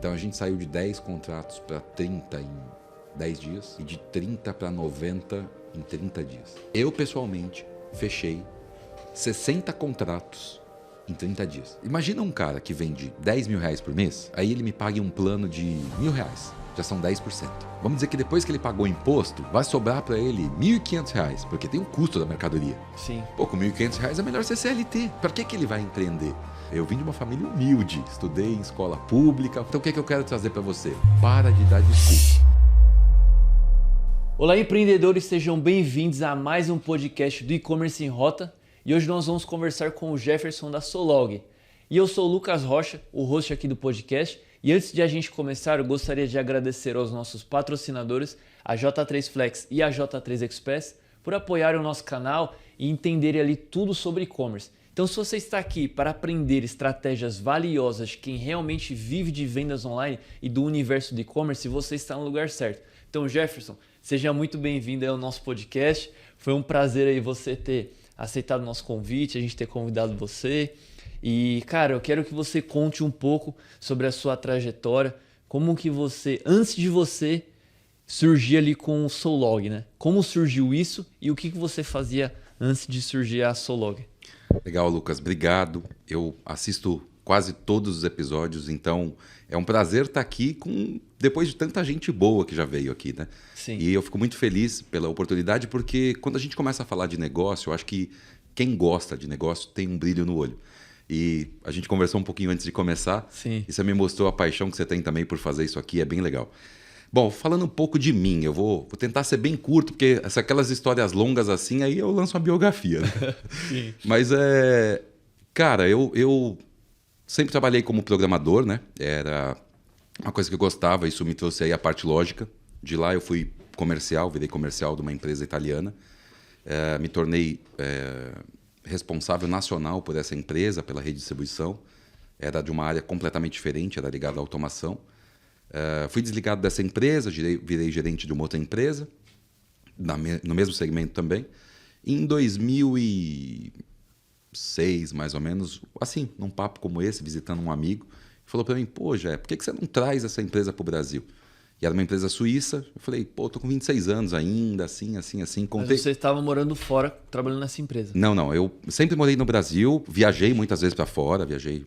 Então a gente saiu de 10 contratos para 30 em 10 dias e de 30 para 90 em 30 dias. Eu, pessoalmente, fechei 60 contratos em 30 dias. Imagina um cara que vende 10 mil reais por mês, aí ele me paga um plano de R$ 1.000. Já são 10%. Vamos dizer que depois que ele pagou o imposto, vai sobrar para ele R$ 1.500, porque tem o custo da mercadoria. Sim. Pô, com R$ 1.500 é melhor ser CLT. Para que ele vai empreender? Eu vim de uma família humilde, estudei em escola pública. Então o que eu quero trazer para você? Para de dar desculpa. Olá, empreendedores, sejam bem-vindos a mais um podcast do E-Commerce em Rota. E hoje nós vamos conversar com o Jefferson da Solog. E eu sou o Lucas Rocha, o host aqui do podcast. E antes de a gente começar, eu gostaria de agradecer aos nossos patrocinadores, a J3 Flex e a J3 Express, por apoiarem o nosso canal e entenderem ali tudo sobre e-commerce. Então, se você está aqui para aprender estratégias valiosas de quem realmente vive de vendas online e do universo do e-commerce, você está no lugar certo. Então, Jefferson, seja muito bem-vindo ao nosso podcast. Foi um prazer aí você ter aceitado o nosso convite, a gente ter convidado você. E, cara, eu quero que você conte um pouco sobre a sua trajetória, como que você, antes de você surgir ali com o Solog, né? Como surgiu isso e o que você fazia antes de surgir a Solog? Legal, Lucas, obrigado. Eu assisto quase todos os episódios, então é um prazer estar aqui depois de tanta gente boa que já veio aqui, né? Sim. E eu fico muito feliz pela oportunidade, porque quando a gente começa a falar de negócio, eu acho que quem gosta de negócio tem um brilho no olho. E a gente conversou um pouquinho antes de começar. Sim. E você me mostrou a paixão que você tem também por fazer isso aqui, é bem legal. Bom, falando um pouco de mim, eu vou tentar ser bem curto, porque aquelas histórias longas assim, aí eu lanço uma biografia, né? Sim. Mas cara, eu sempre trabalhei como programador, né? Era uma coisa que eu gostava, isso me trouxe aí a parte lógica. De lá eu fui virei comercial de uma empresa italiana. Me tornei responsável nacional por essa empresa, pela rede de distribuição. Era de uma área completamente diferente, era ligada à automação. Fui desligado dessa empresa, virei gerente de uma outra empresa, no mesmo segmento também. Em 2006, mais ou menos, assim, num papo como esse, visitando um amigo, falou para mim, pô, Jé, por que você não traz essa empresa para o Brasil? E era uma empresa suíça. Eu falei, pô, tô com 26 anos ainda, assim. Contei... Mas você estava morando fora, trabalhando nessa empresa? Não, eu sempre morei no Brasil, viajei muitas vezes para fora, viajei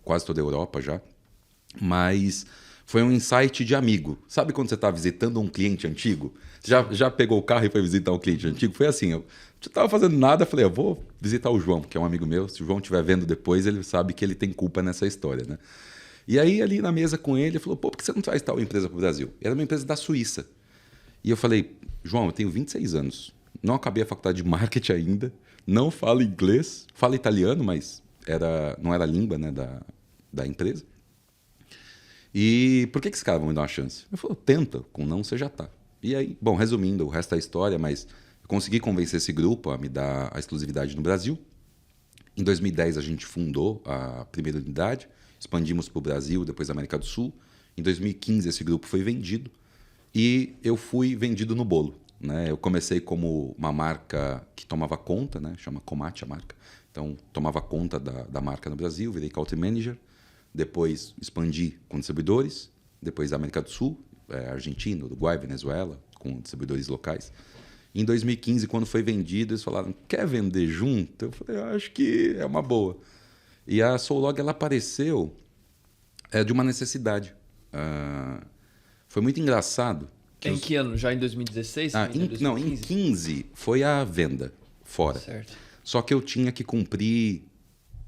quase toda a Europa já, mas foi um insight de amigo. Sabe quando você está visitando um cliente antigo? Já pegou o carro e foi visitar um cliente antigo? Foi assim, eu não estava fazendo nada, falei, eu vou visitar o João, que é um amigo meu. Se o João estiver vendo depois, ele sabe que ele tem culpa nessa história, né? E aí, ali na mesa com ele, ele falou, pô, por que você não traz tal empresa para o Brasil? Era uma empresa da Suíça. E eu falei, João, eu tenho 26 anos, não acabei a faculdade de marketing ainda, não falo inglês, falo italiano, mas não era a língua, né, da empresa. E por que esse cara vai me dar uma chance? Ele falou, tenta, com não você já tá. E aí, bom, resumindo, o resto da história, mas eu consegui convencer esse grupo a me dar a exclusividade no Brasil. Em 2010 a gente fundou a primeira unidade, expandimos para o Brasil, depois a América do Sul. Em 2015 esse grupo foi vendido e eu fui vendido no bolo, né? Eu comecei como uma marca que tomava conta, né? Chama Comate a marca. Então, tomava conta da marca no Brasil, virei country manager. Depois expandi com distribuidores. Depois a América do Sul, Argentina, Uruguai, Venezuela, com distribuidores locais. Em 2015, quando foi vendido, eles falaram, quer vender junto? Eu falei, acho que é uma boa. E a Solog, ela apareceu de uma necessidade. Foi muito engraçado. Em que ano? Já em 2016? Não, em 15 foi a venda fora. Certo. Só que eu tinha que cumprir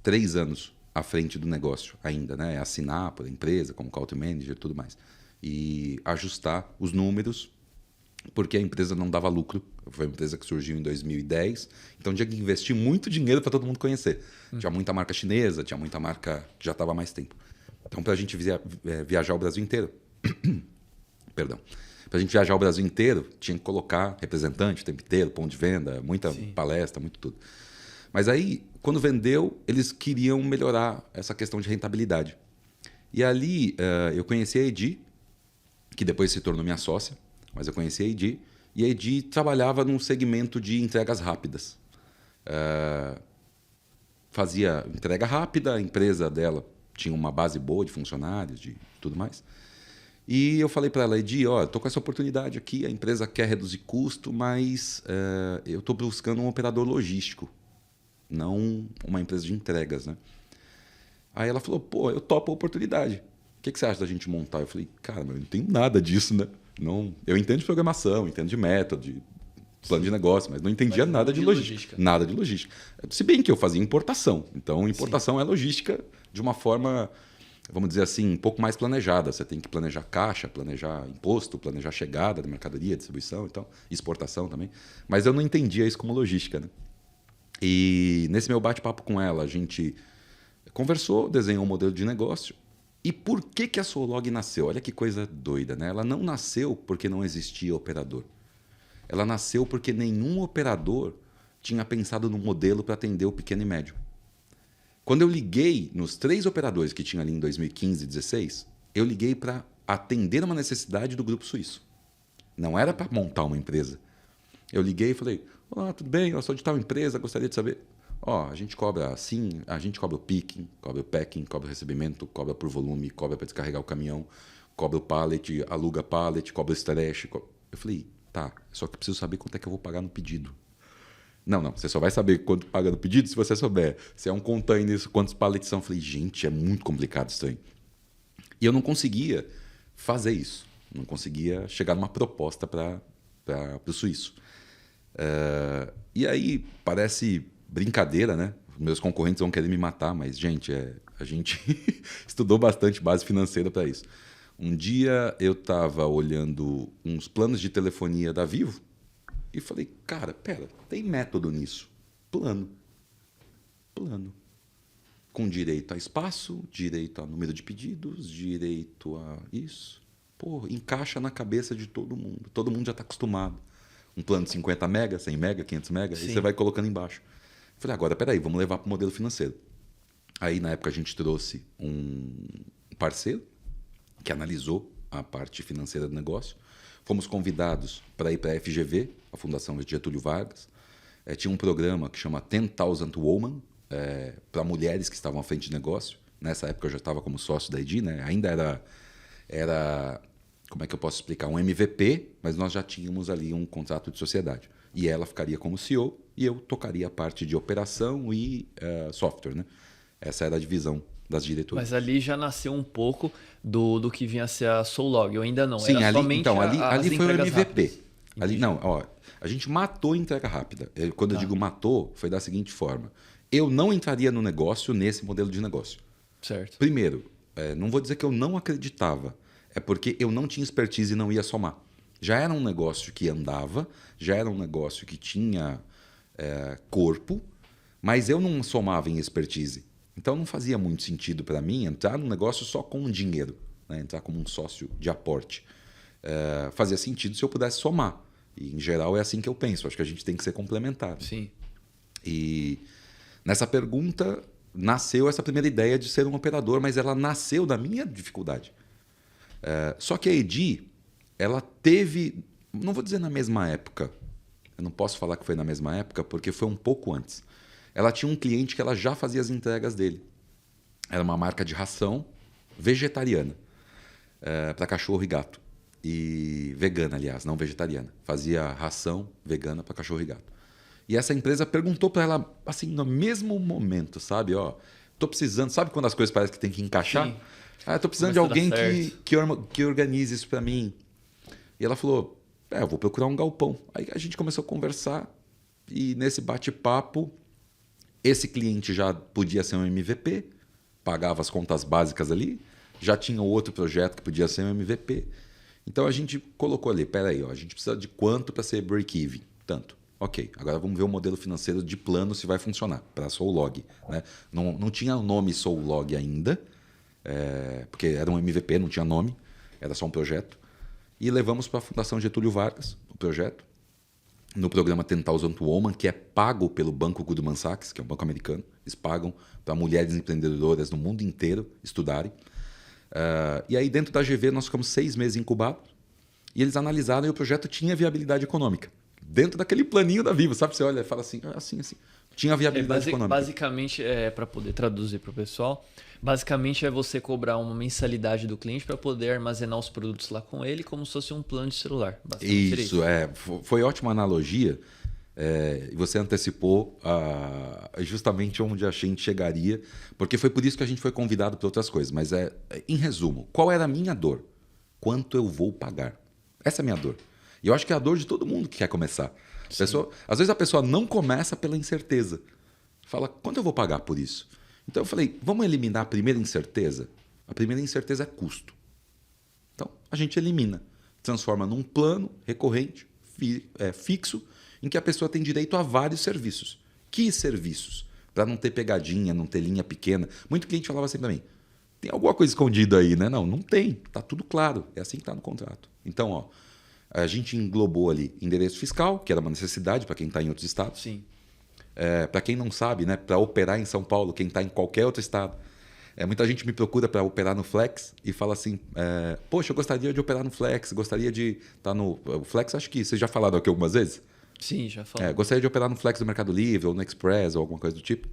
3 anos à frente do negócio ainda, né? Assinar por empresa, como country manager e tudo mais. E ajustar os números, porque a empresa não dava lucro. Foi uma empresa que surgiu em 2010, então tinha que investir muito dinheiro para todo mundo conhecer. Tinha muita marca chinesa, tinha muita marca que já estava há mais tempo. Então, para a gente viajar o Brasil inteiro, perdão, para a gente viajar o Brasil inteiro, tinha que colocar representante o tempo inteiro, ponto de venda, muita palestra, muito tudo. Mas aí, quando vendeu, eles queriam melhorar essa questão de rentabilidade. E ali eu conheci a Edi, que depois se tornou minha sócia, mas eu conheci a Edi, e a Edi trabalhava num segmento de entregas rápidas. Fazia entrega rápida, a empresa dela tinha uma base boa de funcionários, de tudo mais. E eu falei para ela, Edi, ó, estou com essa oportunidade aqui, a empresa quer reduzir custo, mas eu estou buscando um operador logístico, não uma empresa de entregas, né? Aí ela falou, pô, eu topo a oportunidade. O que você acha da gente montar? Eu falei, cara, mas eu não entendo nada disso, né? Não, eu entendo de programação, entendo de método, de plano de negócio, mas não entendia nada de logística. Nada de logística. Se bem que eu fazia importação. Então, importação é logística de uma forma, vamos dizer assim, um pouco mais planejada. Você tem que planejar caixa, planejar imposto, planejar chegada da mercadoria, distribuição e tal, exportação também. Mas eu não entendia isso como logística, né? E nesse meu bate-papo com ela, a gente conversou, desenhou um modelo de negócio. E por que a Solog nasceu? Olha que coisa doida, né? Ela não nasceu porque não existia operador. Ela nasceu porque nenhum operador tinha pensado no modelo para atender o pequeno e médio. Quando eu liguei nos 3 operadores que tinha ali em 2015 e 2016, eu liguei para atender uma necessidade do Grupo Suíço. Não era para montar uma empresa. Eu liguei e falei, olá, tudo bem? Eu sou de tal empresa, gostaria de saber. Ó, a gente cobra assim, a gente cobra o picking, cobra o packing, cobra o recebimento, cobra por volume, cobra para descarregar o caminhão, cobra o pallet, aluga pallet, cobra o stash. Eu falei, tá, só que eu preciso saber quanto é que eu vou pagar no pedido. Não, você só vai saber quanto paga no pedido se você souber. Se é um container, quantos pallets são. Eu falei, gente, é muito complicado isso aí. E eu não conseguia fazer isso. Não conseguia chegar numa proposta para o suíço. E aí, parece brincadeira, né? Meus concorrentes vão querer me matar, mas, gente, a gente estudou bastante base financeira para isso. Um dia eu estava olhando uns planos de telefonia da Vivo e falei, cara, pera, tem método nisso. Plano. Com direito a espaço, direito a número de pedidos, direito a isso. Pô, encaixa na cabeça de todo mundo. Todo mundo já está acostumado. Um plano de 50 mega, 100 mega, 500 mega, aí você vai colocando embaixo. Falei, agora, peraí, vamos levar para o modelo financeiro. Aí, na época, a gente trouxe um parceiro que analisou a parte financeira do negócio. Fomos convidados para ir para a FGV, a Fundação Getúlio Vargas. Tinha um programa que chama 10,000 Women, para mulheres que estavam à frente de negócio. Nessa época eu já estava como sócio da ID, né? Ainda era, como é que eu posso explicar? Um MVP, mas nós já tínhamos ali um contrato de sociedade. E ela ficaria como CEO e eu tocaria a parte de operação e software, né? Essa era a divisão das diretorias. Mas ali já nasceu um pouco do que vinha a ser a Soulog, eu ainda não. Sim, era ali, somente então, ali foi o MVP. Ali, não, a gente matou a entrega rápida. Quando eu digo matou, foi da seguinte forma. Eu não entraria no negócio nesse modelo de negócio. Certo. Primeiro, não vou dizer que eu não acreditava. É porque eu não tinha expertise e não ia somar. Já era um negócio que andava, já era um negócio que tinha corpo, mas eu não somava em expertise. Então não fazia muito sentido para mim entrar no negócio só com dinheiro, né? Entrar como um sócio de aporte. Fazia sentido se eu pudesse somar. E, em geral, é assim que eu penso. Acho que a gente tem que ser complementar. Sim. E nessa pergunta nasceu essa primeira ideia de ser um operador, mas ela nasceu da minha dificuldade. Só que a Edi, ela teve, não vou dizer na mesma época, eu não posso falar que foi na mesma época, porque foi um pouco antes. Ela tinha um cliente que ela já fazia as entregas dele. Era uma marca de ração vegetariana para cachorro e gato. E vegana, aliás, não vegetariana. Fazia ração vegana para cachorro e gato. E essa empresa perguntou para ela, assim, no mesmo momento, sabe? Ó, tô precisando, sabe quando as coisas parecem que tem que encaixar? Sim. Tô precisando de alguém que organize isso para mim. E ela falou, eu vou procurar um galpão. Aí a gente começou a conversar e nesse bate-papo, esse cliente já podia ser um MVP, pagava as contas básicas ali, já tinha outro projeto que podia ser um MVP. Então a gente colocou ali, peraí, a gente precisa de quanto para ser break-even? Tanto. Ok, agora vamos ver o modelo financeiro de plano se vai funcionar, para a Soulog. Né? Não tinha o nome Soulog ainda, porque era um MVP, não tinha nome, era só um projeto. E levamos para a Fundação Getúlio Vargas o projeto, no programa 10,000 Women, que é pago pelo Banco Goldman Sachs, que é um banco americano. Eles pagam para mulheres empreendedoras no mundo inteiro estudarem. E aí dentro da GV nós ficamos 6 meses incubados e eles analisaram e o projeto tinha viabilidade econômica. Dentro daquele planinho da Vivo, sabe? Você olha e fala assim, assim. Tinha viabilidade econômica. Basicamente, para poder traduzir para o pessoal, Basicamente é você cobrar uma mensalidade do cliente para poder armazenar os produtos lá com ele, como se fosse um plano de celular. Basicamente seria Isso, foi ótima analogia. E você antecipou justamente onde a gente chegaria, porque foi por isso que a gente foi convidado para outras coisas. Mas em resumo, qual era a minha dor? Quanto eu vou pagar? Essa é a minha dor. E eu acho que é a dor de todo mundo que quer começar. Às vezes a pessoa não começa pela incerteza. Fala, quanto eu vou pagar por isso? Então eu falei, vamos eliminar a primeira incerteza? A primeira incerteza é custo. Então a gente elimina. Transforma num plano recorrente, fixo, em que a pessoa tem direito a vários serviços. Que serviços? Para não ter pegadinha, não ter linha pequena. Muito cliente falava assim para mim, tem alguma coisa escondida aí, né? Não tem. Está tudo claro. É assim que está no contrato. Então, a gente englobou ali endereço fiscal, que era uma necessidade para quem está em outros estados. Sim. Para quem não sabe, né, para operar em São Paulo, quem está em qualquer outro estado, muita gente me procura para operar no Flex e fala assim, poxa, eu gostaria de operar no Flex, gostaria de estar no... O Flex, acho que vocês já falaram aqui algumas vezes. Sim, já falei. Gostaria de operar no Flex do Mercado Livre ou no Express ou alguma coisa do tipo.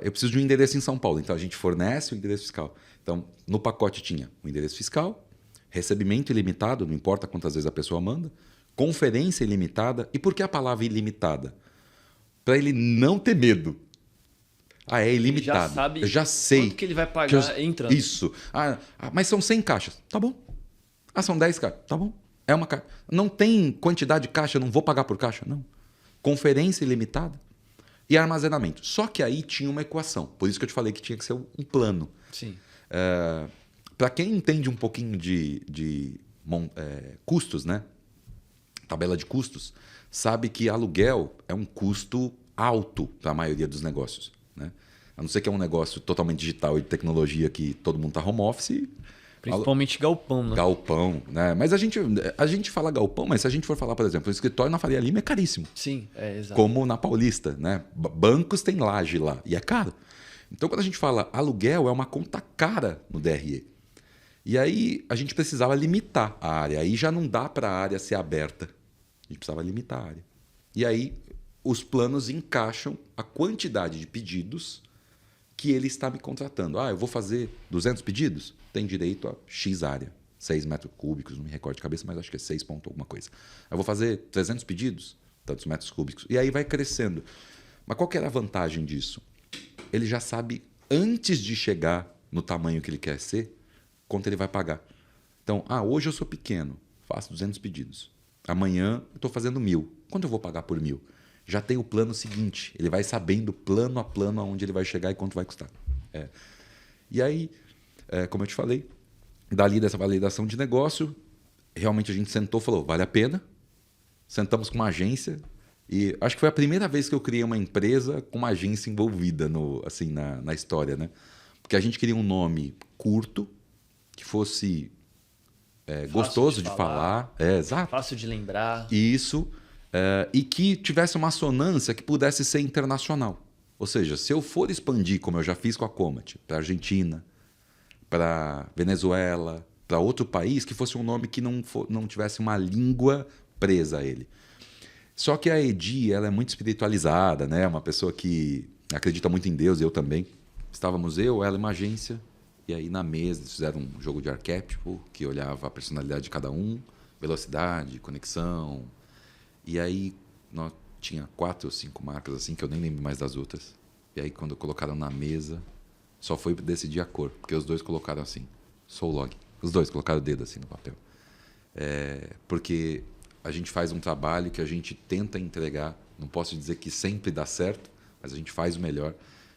Eu preciso de um endereço em São Paulo, então a gente fornece o endereço fiscal. Então, no pacote tinha o endereço fiscal, recebimento ilimitado, não importa quantas vezes a pessoa manda, conferência ilimitada. E por que a palavra ilimitada? Para ele não ter medo. É ilimitado. Ele já sabe eu já sei quanto que ele vai pagar entrando. Isso. Mas são 100 caixas. Tá bom. São 10 caixas. Tá bom. É uma caixa. Não tem quantidade de caixa, eu não vou pagar por caixa. Não. Conferência ilimitada e armazenamento. Só que aí tinha uma equação. Por isso que eu te falei que tinha que ser um plano. Sim. Para quem entende um pouquinho de custos, né? Tabela de custos, sabe que aluguel é um custo alto para a maioria dos negócios. Né? A não ser que é um negócio totalmente digital e de tecnologia que todo mundo está home office. Principalmente galpão, né? Galpão, né? Mas a gente fala galpão, mas se a gente for falar, por exemplo, o escritório na Faria Lima é caríssimo. Sim, exato. Como na Paulista, né? Bancos tem laje lá e é caro. Então, quando a gente fala aluguel, é uma conta cara no DRE. E aí a gente precisava limitar a área. Aí já não dá para a área ser aberta. A gente precisava limitar a área. E aí os planos encaixam a quantidade de pedidos que ele está me contratando. Eu vou fazer 200 pedidos? Tem direito a X área. 6 metros cúbicos, não me recordo de cabeça, mas acho que é 6 ponto alguma coisa. Eu vou fazer 300 pedidos? Tantos metros cúbicos. E aí vai crescendo. Mas qual que era a vantagem disso? Ele já sabe, antes de chegar no tamanho que ele quer ser, quanto ele vai pagar. Então, hoje eu sou pequeno, faço 200 pedidos. Amanhã eu estou fazendo 1.000. Quanto eu vou pagar por 1.000? Já tem o plano seguinte. Ele vai sabendo plano a plano aonde ele vai chegar e quanto vai custar. E aí, como eu te falei, dali dessa validação de negócio, realmente a gente sentou e falou, vale a pena. Sentamos com uma agência e acho que foi a primeira vez que eu criei uma empresa com uma agência envolvida na história. Né? Porque a gente queria um nome curto, que fosse gostoso de falar. Exato. Fácil de lembrar. Isso. E que tivesse uma assonância que pudesse ser internacional. Ou seja, se eu for expandir, como eu já fiz com a Comet, para a Argentina, para Venezuela, para outro país, que fosse um nome que não tivesse uma língua presa a ele. Só que a Edi, ela é muito espiritualizada, né? Uma pessoa que acredita muito em Deus, eu também. Estávamos ela e uma agência, e aí na mesa eles fizeram um jogo de arquétipo que olhava a personalidade de cada um, velocidade, conexão. E aí tinha 4 ou 5 marcas assim que eu nem lembro mais das outras. E aí quando colocaram na mesa, só foi decidir a cor, porque os dois colocaram assim, Soulog. Os dois colocaram o dedo assim no papel. Porque a gente faz um trabalho que a gente tenta entregar, não posso dizer que sempre dá certo, mas a gente faz o melhor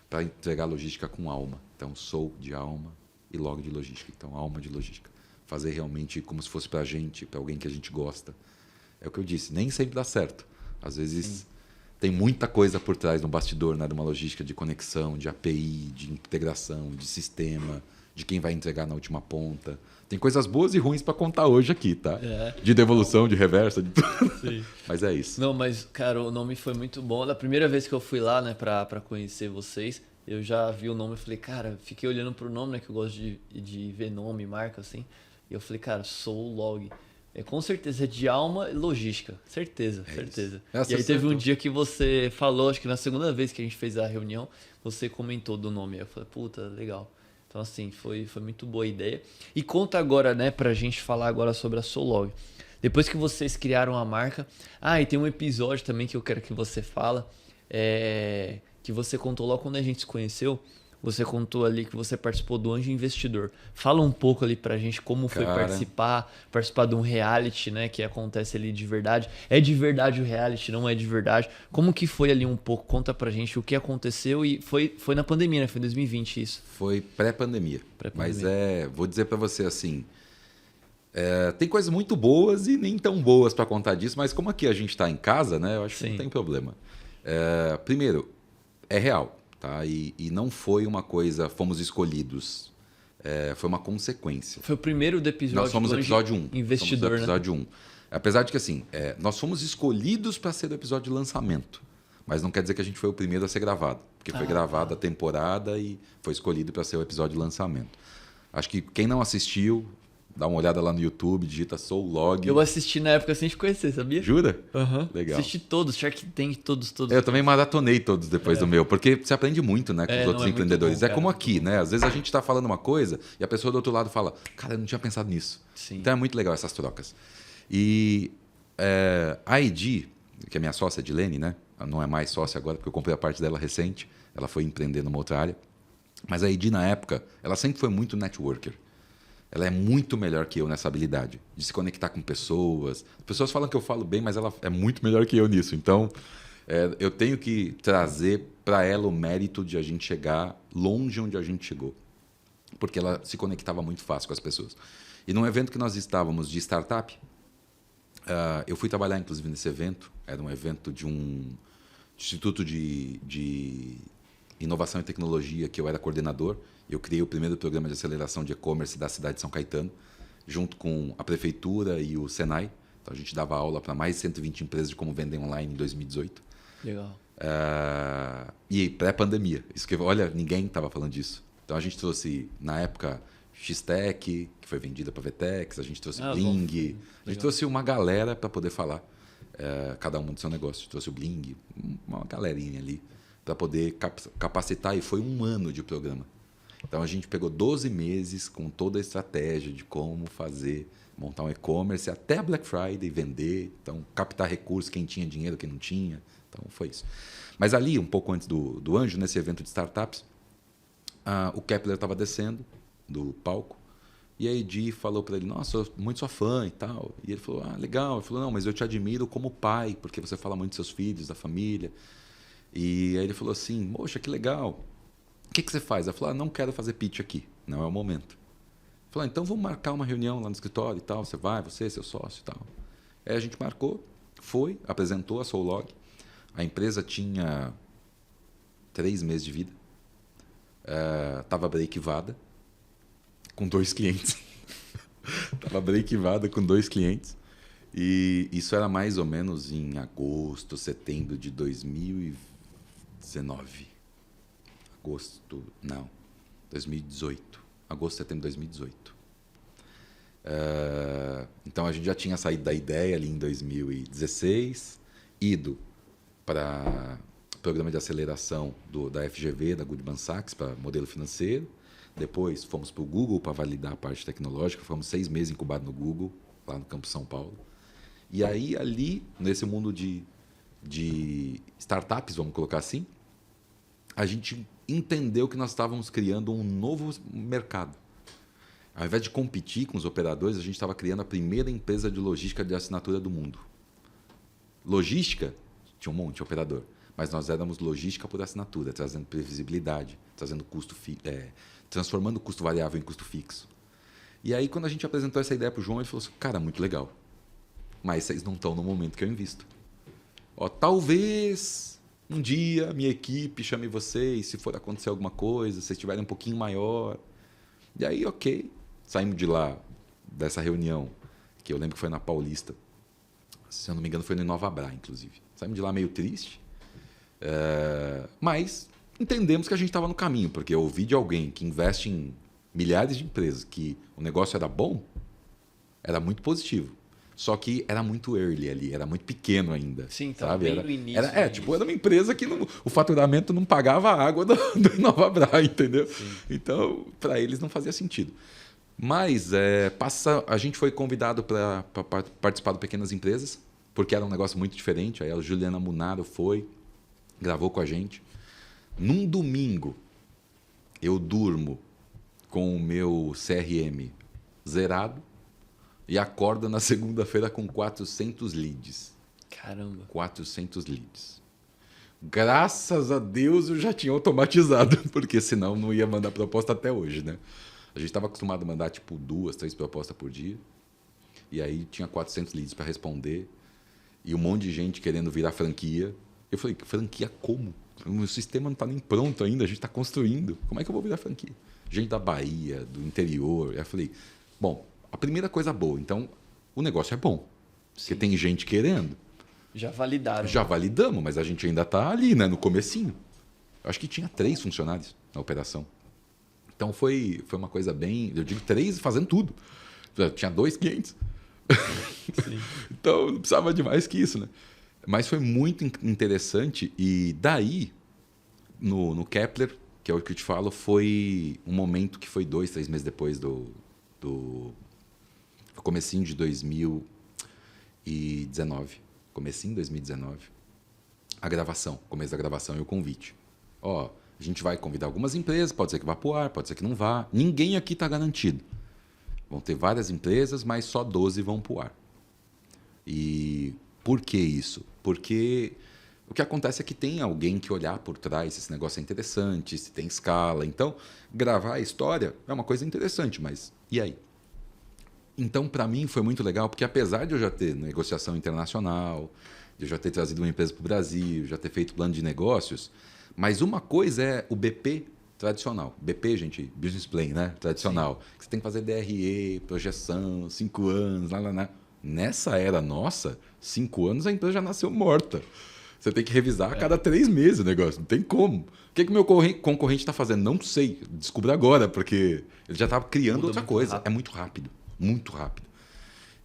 para entregar logística com alma. Então, Soul de alma e Log de logística. Então, alma de logística. Fazer realmente como se fosse para a gente, para alguém que a gente gosta. É o que eu disse, nem sempre dá certo. Às vezes tem muita coisa por trás no bastidor, né, de uma logística de conexão, de API, de integração, de sistema, de quem vai entregar na última ponta. Tem coisas boas e ruins para contar hoje aqui, tá? De devolução, de reversa, de tudo. Sim. Mas é isso. Não, mas, cara, o nome foi muito bom. Da primeira vez que eu fui lá, né, pra conhecer vocês, eu já vi o nome e falei, cara, fiquei olhando pro nome, né, que eu gosto de ver nome, marca, assim. E eu falei, cara, Soulog. Com certeza, é de alma e logística. Certeza, certeza. Essa E aí teve um acertou. dia que você falou, acho que na segunda vez que a gente fez a reunião, você comentou do nome. Eu falei, puta, legal. Então, assim, foi muito boa a ideia. E conta agora, né, pra gente falar agora sobre a Solog. Depois que vocês criaram a marca... Ah, e tem um episódio também que eu quero que você fala, que você contou logo quando a gente se conheceu. Você contou ali que você participou do Anjo Investidor. Fala um pouco ali pra gente como foi Cara. participar de um reality, né, que acontece ali de verdade. É de verdade o reality, não é de verdade. Como que foi ali um pouco? Conta pra gente o que aconteceu e foi na pandemia, né? Foi em 2020 isso. Foi pré-pandemia. Pré-pandemia. Mas vou dizer para você assim, tem coisas muito boas e nem tão boas para contar disso, mas como aqui a gente está em casa, né? Eu acho que Sim. não tem problema. Primeiro, é real, tá? E não foi uma coisa, fomos escolhidos. Foi uma consequência. Foi o primeiro do episódio. Nós somos do o episódio 1. Investidor, somos o episódio 1. Apesar de que, assim, nós fomos escolhidos para ser o episódio de lançamento. Mas não quer dizer que a gente foi o primeiro a ser gravado. Porque foi gravada a temporada e foi escolhido para ser o episódio de lançamento. Acho que quem não assistiu, dá uma olhada lá no YouTube, digita Solog. Eu assisti na época sem te conhecer, sabia? Jura? Aham. Legal. Assisti todos, Shark Tank, todos. Eu também maratonei todos depois do meu, porque você aprende muito, né, com os não, outros é muito empreendedores. bom, É como cara, aqui, né? Às vezes a gente está falando uma coisa e a pessoa do outro lado fala, cara, eu não tinha pensado nisso. Sim. Então é muito legal essas trocas. E a Edi, que é minha sócia, a Edilene, né? Ela não é mais sócia agora, porque eu comprei a parte dela recente. Ela foi empreender numa outra área. Mas a Edi, na época, ela sempre foi muito networker. Ela é muito melhor que eu nessa habilidade de se conectar com pessoas. As pessoas falam que eu falo bem, mas ela é muito melhor que eu nisso. Então, eu tenho que trazer para ela o mérito de a gente chegar longe onde a gente chegou. Porque ela se conectava muito fácil com as pessoas. E num evento que nós estávamos de startup, eu fui trabalhar, inclusive, nesse evento. Era um evento de um instituto de inovação e tecnologia que eu era coordenador. Eu criei o primeiro programa de aceleração de e-commerce da cidade de São Caetano, junto com a prefeitura e o Senai. Então, a gente dava aula para mais de 120 empresas de como vender online em 2018. Legal. E pré-pandemia. Isso que, olha, ninguém estava falando disso. Então, a gente trouxe, na época, X-Tech, que foi vendida para Vetex. A gente trouxe Bling. A gente trouxe uma galera para poder falar, cada um do seu negócio. A gente trouxe o Bling, uma galerinha ali, para poder capacitar. E foi 1 ano de programa. Então, a gente pegou 12 meses com toda a estratégia de como fazer, montar um e-commerce até a Black Friday, vender, então captar recursos, quem tinha dinheiro, quem não tinha. Então, foi isso. Mas ali, um pouco antes do Anjo, nesse evento de startups, o Kepler estava descendo do palco e a Edi falou para ele, nossa, sou muito sua fã e tal. E ele falou, legal. Ele falou, não, mas eu te admiro como pai, porque você fala muito dos seus filhos, da família. E aí ele falou assim, poxa, que legal. O que você faz? Ela falou, não quero fazer pitch aqui, não é o momento. Ele falou, então vamos marcar uma reunião lá no escritório e tal, você vai, você, seu sócio e tal. Aí a gente marcou, foi, apresentou a Solog. A empresa tinha 3 meses de vida, estava break-vada com 2 clientes. Estava break-vada com 2 clientes. E isso era mais ou menos em agosto, setembro de 2019. 2018. Agosto, setembro de 2018. Então, a gente já tinha saído da ideia ali em 2016, ido para o programa de aceleração da FGV, da Goldman Sachs, para modelo financeiro. Depois, fomos para o Google para validar a parte tecnológica. Fomos 6 meses incubados no Google, lá no Campo São Paulo. E aí, ali, nesse mundo de startups, vamos colocar assim, a gente entendeu que nós estávamos criando um novo mercado. Ao invés de competir com os operadores, a gente estava criando a primeira empresa de logística de assinatura do mundo. Logística, tinha um monte de operador, mas nós éramos logística por assinatura, trazendo previsibilidade, trazendo transformando o custo variável em custo fixo. E aí, quando a gente apresentou essa ideia para o João, ele falou assim, cara, muito legal, mas vocês não estão no momento que eu invisto. Talvez um dia a minha equipe chame vocês, se for acontecer alguma coisa, se vocês estiverem um pouquinho maior. E aí, ok, saímos de lá, dessa reunião, que eu lembro que foi na Paulista, se eu não me engano foi no Inovabra, inclusive. Saímos de lá meio triste, mas entendemos que a gente estava no caminho, porque eu ouvi de alguém que investe em milhares de empresas que o negócio era bom, era muito positivo. Só que era muito early ali, era muito pequeno ainda. Sim, então sabe? bem Era, no início. era uma empresa que o faturamento não pagava a água do Inovabra, entendeu? Sim. Então, para eles não fazia sentido. Mas a gente foi convidado para participar do Pequenas Empresas, porque era um negócio muito diferente. Aí a Juliana Munaro gravou com a gente. Num domingo, eu durmo com o meu CRM zerado e acordo na segunda-feira com 400 leads. Caramba. 400 leads. Graças a Deus eu já tinha automatizado, porque senão não ia mandar proposta até hoje, né? A gente estava acostumado a mandar tipo 2, 3 propostas por dia. E aí tinha 400 leads para responder. E um monte de gente querendo virar franquia. Eu falei, franquia como? O sistema não está nem pronto ainda, a gente está construindo. Como é que eu vou virar franquia? Gente da Bahia, do interior. Aí eu falei, bom, a primeira coisa boa, então o negócio é bom. Porque tem gente querendo. Já validaram. Já validamos, mas a gente ainda está ali, né, no comecinho. Eu acho que tinha 3 funcionários na operação. Então foi uma coisa bem... Eu digo 3 fazendo tudo. Eu tinha 2 clientes. Então não precisava de mais que isso, né? Mas foi muito interessante. E daí, no Kepler, que é o que eu te falo, foi um momento que foi 2, 3 meses depois do comecinho de 2019. Comecinho de 2019. Começo da gravação e o convite. A gente vai convidar algumas empresas, pode ser que vá para o ar, pode ser que não vá. Ninguém aqui está garantido. Vão ter várias empresas, mas só 12 vão para o ar. E por que isso? Porque o que acontece é que tem alguém que olhar por trás se esse negócio é interessante, se tem escala. Então, gravar a história é uma coisa interessante, mas e aí? Então, para mim, foi muito legal, porque apesar de eu já ter negociação internacional, de eu já ter trazido uma empresa para o Brasil, já ter feito plano de negócios, mas uma coisa é o BP tradicional. BP, gente, Business Plan, né? Tradicional. Você tem que fazer DRE, projeção, 5 anos, lá. Nessa era nossa, 5 anos a empresa já nasceu morta. Você tem que revisar a cada 3 meses o negócio. Não tem como. O que meu concorrente está fazendo? Não sei. Descubro agora, porque ele já estava criando outra coisa. Rápido. É muito rápido. Muito rápido.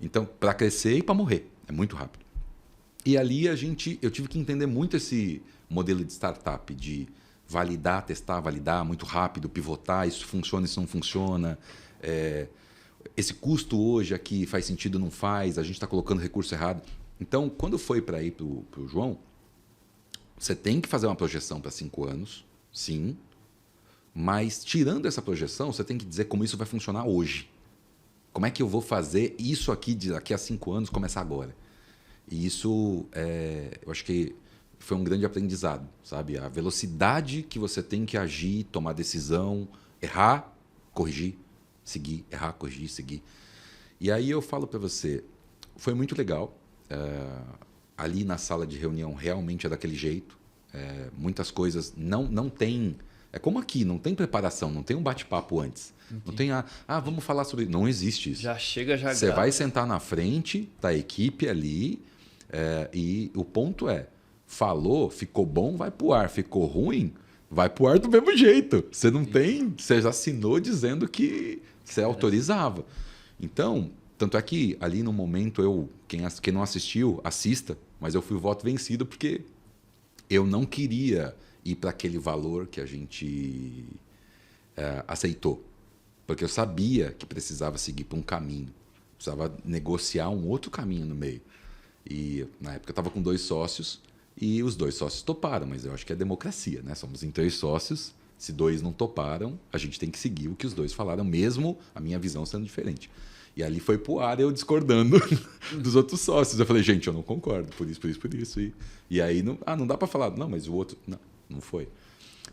Então, para crescer e para morrer. É muito rápido. E ali eu tive que entender muito esse modelo de startup, de validar, testar, validar muito rápido, pivotar, isso funciona, isso não funciona. Esse custo hoje aqui faz sentido, não faz, a gente está colocando recurso errado. Então, quando foi para ir para o João, você tem que fazer uma projeção para 5 anos, sim, mas tirando essa projeção, você tem que dizer como isso vai funcionar hoje. Como é que eu vou fazer isso aqui daqui a 5 anos começar agora? E isso, eu acho que foi um grande aprendizado, sabe? A velocidade que você tem que agir, tomar decisão, errar, corrigir, seguir, errar, corrigir, seguir. E aí eu falo para você, foi muito legal. Ali na sala de reunião realmente é daquele jeito. Muitas coisas não tem... É como aqui, não tem preparação, não tem um bate-papo antes. Entendi. Não tem vamos falar sobre... Não existe isso. Já chega, já Você vai sentar na frente da equipe ali e o ponto falou, ficou bom, vai pro ar. Ficou ruim, vai pro ar do mesmo jeito. Você não tem... Você já assinou dizendo que você autorizava. Então, tanto é que ali no momento, quem não assistiu, assista, mas eu fui o voto vencido porque eu não queria ir para aquele valor que a gente aceitou. Porque eu sabia que precisava seguir para um caminho. Precisava negociar um outro caminho no meio. E na época eu estava com 2 sócios e os 2 sócios toparam, mas eu acho que é democracia, né? Somos em 3 sócios, se 2 não toparam, a gente tem que seguir o que os 2 falaram, mesmo a minha visão sendo diferente. E ali foi pro ar eu discordando dos outros sócios. Eu falei, gente, eu não concordo, por isso. E aí, não dá para falar, não, mas o outro... Não foi.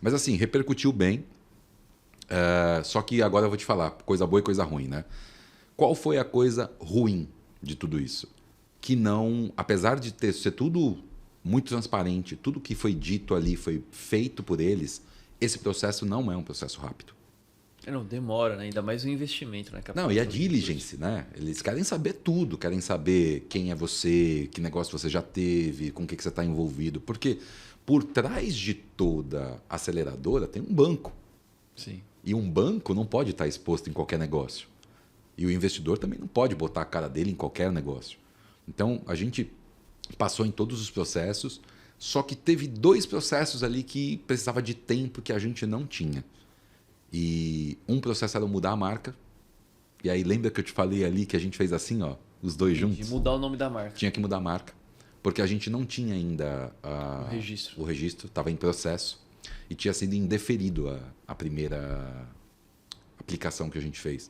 Mas assim, repercutiu bem. Só que agora eu vou te falar, coisa boa e coisa ruim, né? Qual foi a coisa ruim de tudo isso? Que não, apesar de ser tudo muito transparente, tudo que foi dito ali foi feito por eles, esse processo não é um processo rápido. Não, demora, né? Ainda mais o investimento, né? Não, e a diligence, né? Eles querem saber tudo, querem saber quem é você, que negócio você já teve, com o que você está envolvido. Porque por trás de toda aceleradora tem um banco. Sim. E um banco não pode estar exposto em qualquer negócio. E o investidor também não pode botar a cara dele em qualquer negócio. Então, a gente passou em todos os processos, só que teve 2 processos ali que precisava de tempo que a gente não tinha. E um processo era mudar a marca. E aí, lembra que eu te falei ali que a gente fez assim, ó, os 2 juntos? De mudar o nome da marca. Tinha que mudar a marca, porque a gente não tinha ainda O registro. estava em processo e tinha sido indeferido a primeira aplicação que a gente fez.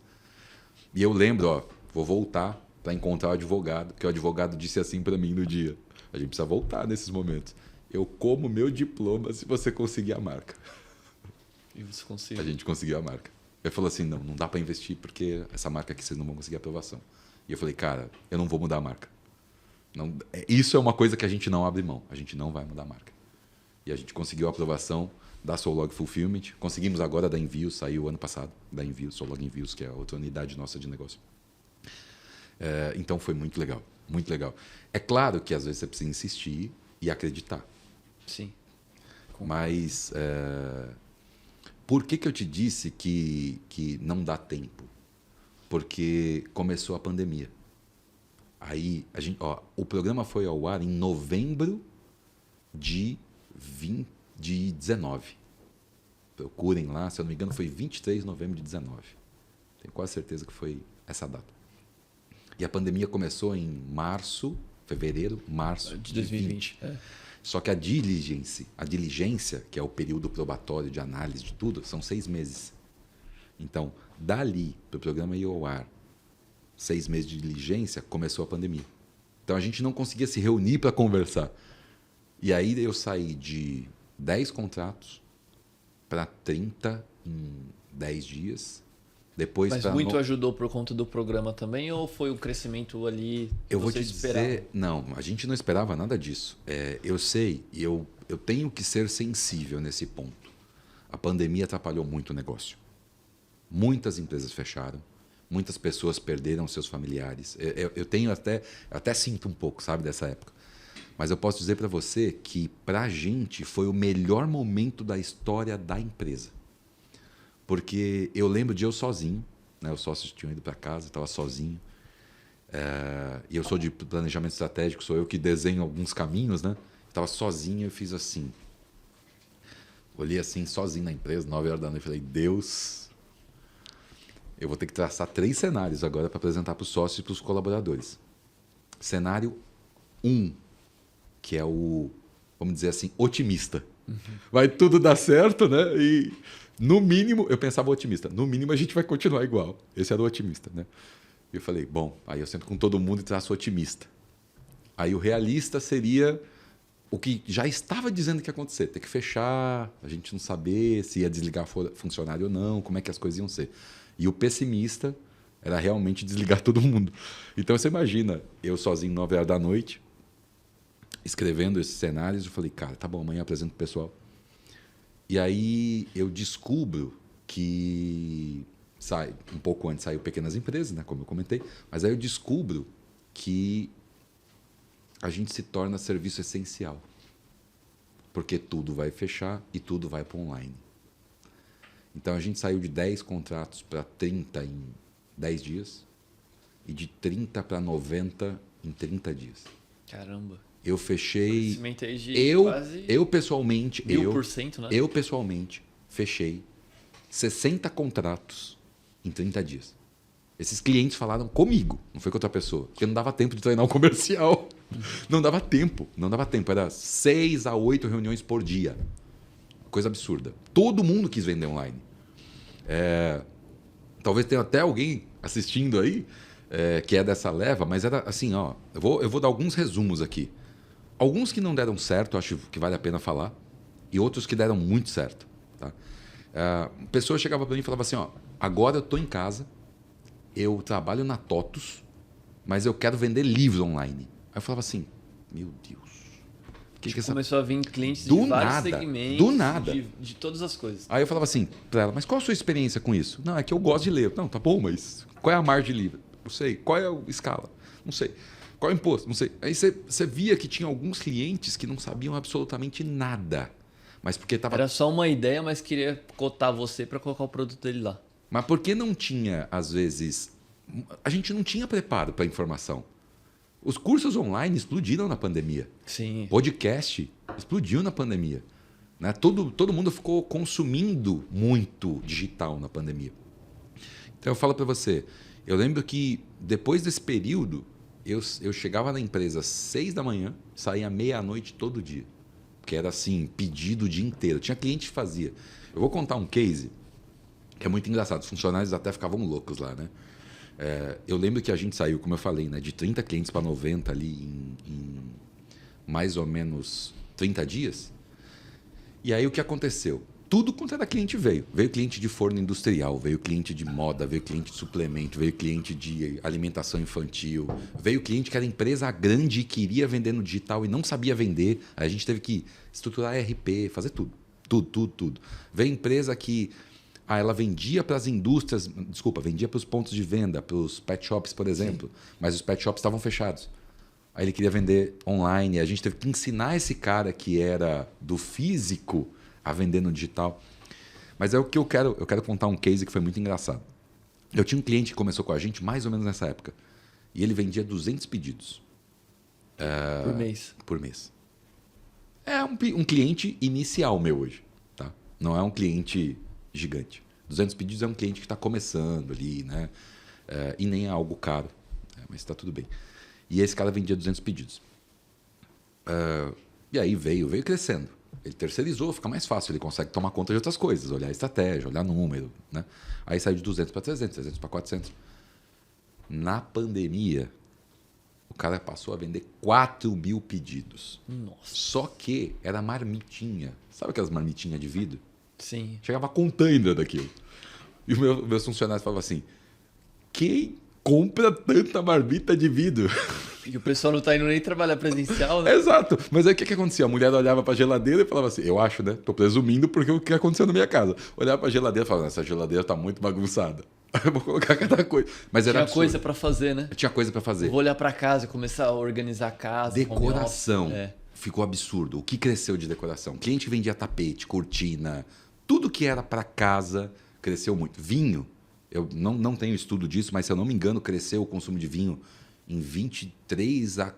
E eu lembro, ó, vou voltar para encontrar o advogado, porque o advogado disse assim para mim no dia: a gente precisa voltar nesses momentos. Eu como meu diploma se você conseguir a marca. E você conseguiu. A gente conseguiu a marca. Ele falou assim: não dá para investir porque essa marca aqui vocês não vão conseguir aprovação. E eu falei: cara, eu não vou mudar a marca. Não, isso é uma coisa que a gente não abre mão. A gente não vai mudar a marca. E a gente conseguiu a aprovação da Solog Fulfillment. Conseguimos agora da Envios, saiu ano passado, da Envios, Solog Envios, que é a outra unidade nossa de negócio. Então foi muito legal, muito legal. É claro que às vezes você precisa insistir e acreditar. Sim. Mas por que eu te disse que não dá tempo? Porque começou a pandemia. Aí, o programa foi ao ar em novembro de 19. Procurem lá, se eu não me engano, foi 23 de novembro de 19. Tenho quase certeza que foi essa data. E a pandemia começou em fevereiro, março de 2020. Só que a diligência, que é o período probatório de análise de tudo, são 6 meses. Então, dali para o programa ir ao ar, 6 meses de diligência, começou a pandemia. Então, a gente não conseguia se reunir para conversar. E aí eu saí de 10 contratos para 30 em 10 dias. Depois Mas muito ajudou por conta do programa também, ou foi o crescimento ali que eu vou você te dizer, não, a gente não esperava nada disso. Eu sei, e eu tenho que ser sensível nesse ponto. A pandemia atrapalhou muito o negócio. Muitas empresas fecharam, muitas pessoas perderam seus familiares. Eu tenho até sinto um pouco, sabe, dessa época. Mas eu posso dizer para você que, para a gente, foi o melhor momento da história da empresa. Porque eu lembro de eu sozinho, né? Os sócios tinham ido para casa, estava sozinho. E eu sou de planejamento estratégico, sou eu que desenho alguns caminhos, né? Estava sozinho e fiz assim. Olhei assim, sozinho na empresa, 9 horas da noite, falei: Deus, eu vou ter que traçar 3 cenários agora para apresentar para os sócios e para os colaboradores. Cenário 1, que é o, vamos dizer assim, otimista. Vai tudo dar certo, né? E no mínimo, eu pensava otimista, no mínimo a gente vai continuar igual. Esse era o otimista, né? E eu falei: bom, aí eu sento com todo mundo e traço otimista. Aí o realista seria o que já estava dizendo que ia acontecer, ter que fechar, a gente não saber se ia desligar funcionário ou não, como é que as coisas iam ser. E o pessimista era realmente desligar todo mundo. Então você imagina, eu sozinho 9 horas da noite, escrevendo esses cenários, eu falei: cara, tá bom, amanhã eu apresento o pessoal. E aí eu descubro que um pouco antes saiu Pequenas Empresas, né, como eu comentei, mas aí eu descubro que a gente se torna serviço essencial, porque tudo vai fechar e tudo vai para online. Então a gente saiu de 10 contratos para 30 em 10 dias e de 30 para 90 em 30 dias. Caramba. Eu fechei. Crescimento aí de quase eu pessoalmente. 1000%, né? Eu pessoalmente fechei 60 contratos em 30 dias. Esses clientes falaram comigo, não foi com outra pessoa, porque não dava tempo de treinar o comercial. Não dava tempo. Era 6 a 8 reuniões por dia. Coisa absurda. Todo mundo quis vender online. Talvez tenha até alguém assistindo aí que é dessa leva, mas era assim, ó. Eu vou dar alguns resumos aqui. Alguns que não deram certo, acho que vale a pena falar, e outros que deram muito certo. Tá? A pessoa chegava para mim e falava assim: ó, agora eu estou em casa, eu trabalho na TOTUS, mas eu quero vender livros online. Aí eu falava assim: meu Deus. Começou a vir clientes de vários segmentos, do nada. De todas as coisas. Aí eu falava assim para ela: mas qual a sua experiência com isso? Não, é que eu gosto de ler. Não, tá bom, mas qual é a margem de livro? Não sei. Qual é a escala? Não sei. Qual é o imposto? Não sei. Aí você via que tinha alguns clientes que não sabiam absolutamente nada. Mas porque tava... Era só uma ideia, mas queria cotar você para colocar o produto dele lá. Mas porque não tinha, às vezes... A gente não tinha preparo para informação. Os cursos online explodiram na pandemia. Sim. Podcast explodiu na pandemia. Né? Todo mundo ficou consumindo muito digital na pandemia. Então eu falo para você, eu lembro que depois desse período, eu chegava na empresa às 6 da manhã, saía à meia-noite todo dia. Que era assim, pedido o dia inteiro. Tinha cliente que fazia. Eu vou contar um case que é muito engraçado. Os funcionários até ficavam loucos lá, né? Eu lembro que a gente saiu, como eu falei, né, de 30 clientes para 90 ali em mais ou menos 30 dias. E aí o que aconteceu? Tudo quanto era cliente veio. Veio cliente de forno industrial, veio cliente de moda, veio cliente de suplemento, veio cliente de alimentação infantil, veio cliente que era empresa grande e queria vender no digital e não sabia vender. Aí a gente teve que estruturar RP, fazer tudo. Tudo. Veio empresa que ela vendia para as indústrias, vendia para os pontos de venda, para os pet shops, por exemplo, mas os pet shops estavam fechados. Aí ele queria vender online, a gente teve que ensinar esse cara que era do físico a vender no digital. Mas é o que eu quero contar um case que foi muito engraçado. Eu tinha um cliente que começou com a gente mais ou menos nessa época, e ele vendia 200 pedidos. Por mês. É um cliente inicial meu hoje, tá? Não é um cliente gigante. 200 pedidos é um cliente que está começando ali, né? E nem é algo caro, mas está tudo bem. E esse cara vendia 200 pedidos. E aí veio crescendo. Ele terceirizou, fica mais fácil, ele consegue tomar conta de outras coisas, olhar estratégia, olhar número, né? Aí saiu de 200 para 300, 300 para 400. Na pandemia, o cara passou a vender 4.000 pedidos. Nossa. Só que era marmitinha. Sabe aquelas marmitinhas de vidro? Sim. Chegava container daquilo. E os meus funcionários falavam assim, quem compra tanta marmita de vidro? E o pessoal não tá indo nem trabalhar presencial, né? Exato. Mas aí o que acontecia? A mulher olhava para a geladeira e falava assim, eu acho, né? Tô presumindo porque o que aconteceu na minha casa. Olhava para a geladeira e falava, essa geladeira tá muito bagunçada. Eu vou colocar cada coisa. Mas era Tinha absurdo. coisa para fazer, né? Tinha coisa para fazer. Eu vou olhar para casa, começar a organizar a casa. Decoração. Ficou absurdo. O que cresceu de decoração? Cliente vendia tapete, cortina, tudo que era para casa cresceu muito. Vinho, eu não tenho estudo disso, mas se eu não me engano, cresceu o consumo de vinho em 23% a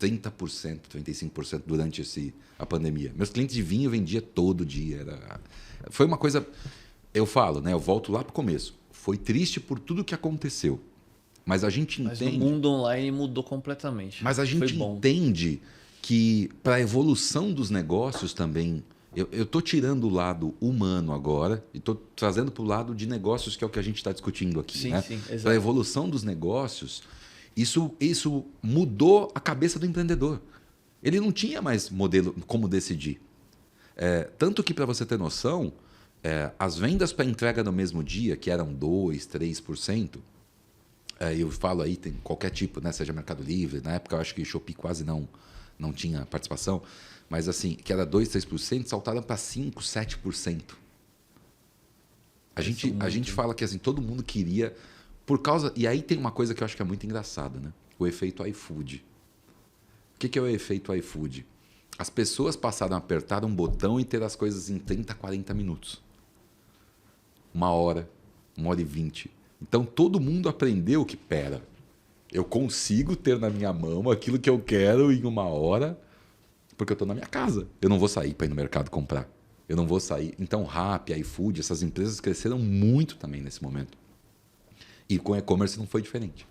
30%, 35% durante a pandemia. Meus clientes de vinho vendia todo dia. Foi uma coisa... Eu falo, né? Eu volto lá para o começo. Foi triste por tudo que aconteceu. Mas a gente entende... Mas o mundo online mudou completamente. Mas a gente entende que para a evolução dos negócios também... Eu estou tirando o lado humano agora e estou trazendo para o lado de negócios, que é o que a gente está discutindo aqui. Sim, né? sim, exato. Para a evolução dos negócios, isso mudou a cabeça do empreendedor. Ele não tinha mais modelo como decidir. Tanto que, para você ter noção, as vendas para entrega no mesmo dia, que eram 2%, 3%, eu falo aí, tem qualquer tipo, né? Seja Mercado Livre, na época eu acho que Shopee quase não tinha participação, mas assim, que era 2%, 3%, saltaram para 5%, 7%. A gente fala que assim, todo mundo queria, por causa... E aí tem uma coisa que eu acho que é muito engraçada, né? O efeito iFood. O que é o efeito iFood? As pessoas passaram a apertar um botão e ter as coisas em 30, 40 minutos. 1 hora, 1h20. Então todo mundo aprendeu que, eu consigo ter na minha mão aquilo que eu quero em 1 hora, porque eu estou na minha casa. Eu não vou sair para ir no mercado comprar. Eu não vou sair. Então, Rappi, iFood, essas empresas cresceram muito também nesse momento. E com e-commerce não foi diferente.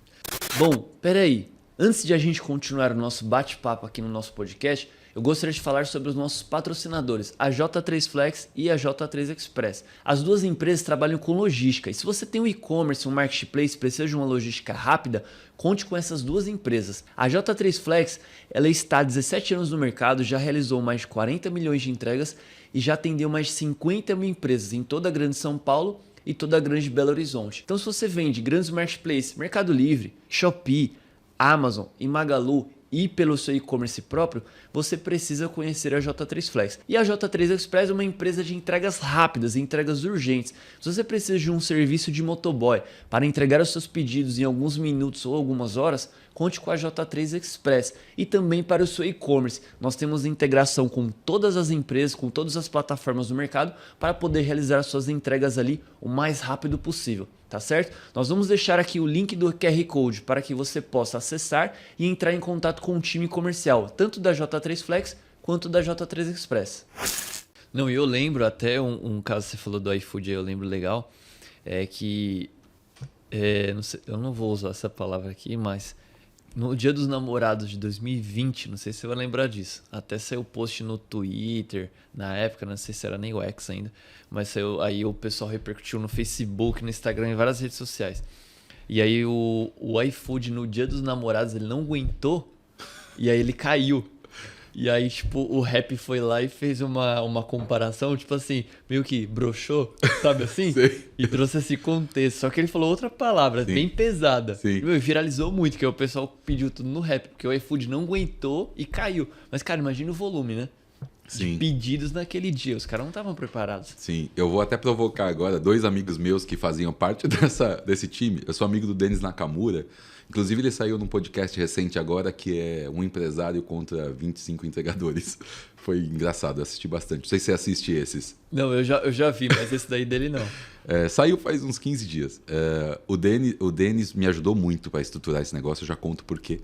Bom, peraí. Antes de a gente continuar o nosso bate-papo aqui no nosso podcast, eu gostaria de falar sobre os nossos patrocinadores, a J3 Flex e a J3 Express. As duas empresas trabalham com logística e se você tem um e-commerce, um marketplace, precisa de uma logística rápida, conte com essas duas empresas. A J3 Flex, ela está há 17 anos no mercado, já realizou mais de 40 milhões de entregas e já atendeu mais de 50 mil empresas em toda a Grande São Paulo e toda a Grande Belo Horizonte. Então se você vende grandes marketplaces, Mercado Livre, Shopee, Amazon e Magalu e pelo seu e-commerce próprio, você precisa conhecer a J3 Flex. E a J3 Express é uma empresa de entregas rápidas, entregas urgentes. Se você precisa de um serviço de motoboy para entregar os seus pedidos em alguns minutos ou algumas horas, conte com a J3 Express. E também para o seu e-commerce, nós temos integração com todas as empresas, com todas as plataformas do mercado, para poder realizar suas entregas ali o mais rápido possível. tá certo? Nós vamos deixar aqui o link do QR Code para que você possa acessar e entrar em contato com o time comercial, tanto da J3 Flex quanto da J3 Express. Não, eu lembro até um caso, você falou do iFood, eu lembro legal, não sei, eu não vou usar essa palavra aqui, mas no Dia dos Namorados de 2020, não sei se você vai lembrar disso, até saiu post no Twitter, na época, não sei se era nem o X ainda, mas saiu, aí o pessoal repercutiu no Facebook, no Instagram, em várias redes sociais. E aí o iFood no Dia dos Namorados, ele não aguentou, e aí ele caiu. E aí, tipo, o Rap foi lá e fez uma comparação, tipo assim, meio que broxou, sabe assim? E trouxe esse contexto. Só que ele falou outra palavra, bem pesada. Sim. E, viralizou muito, que o pessoal pediu tudo no Rap, porque o iFood não aguentou e caiu. Mas, cara, imagina o volume, né? Sim. De pedidos naquele dia. Os caras não estavam preparados. Sim, eu vou até provocar agora 2 amigos meus que faziam parte desse time. Eu sou amigo do Denis Nakamura. Inclusive, ele saiu num podcast recente agora que é um empresário contra 25 entregadores. Foi engraçado, eu assisti bastante. Não sei se você assiste esses. Não, eu já vi, mas esse daí dele não. Saiu faz uns 15 dias. O Denis me ajudou muito para estruturar esse negócio, eu já conto por quê.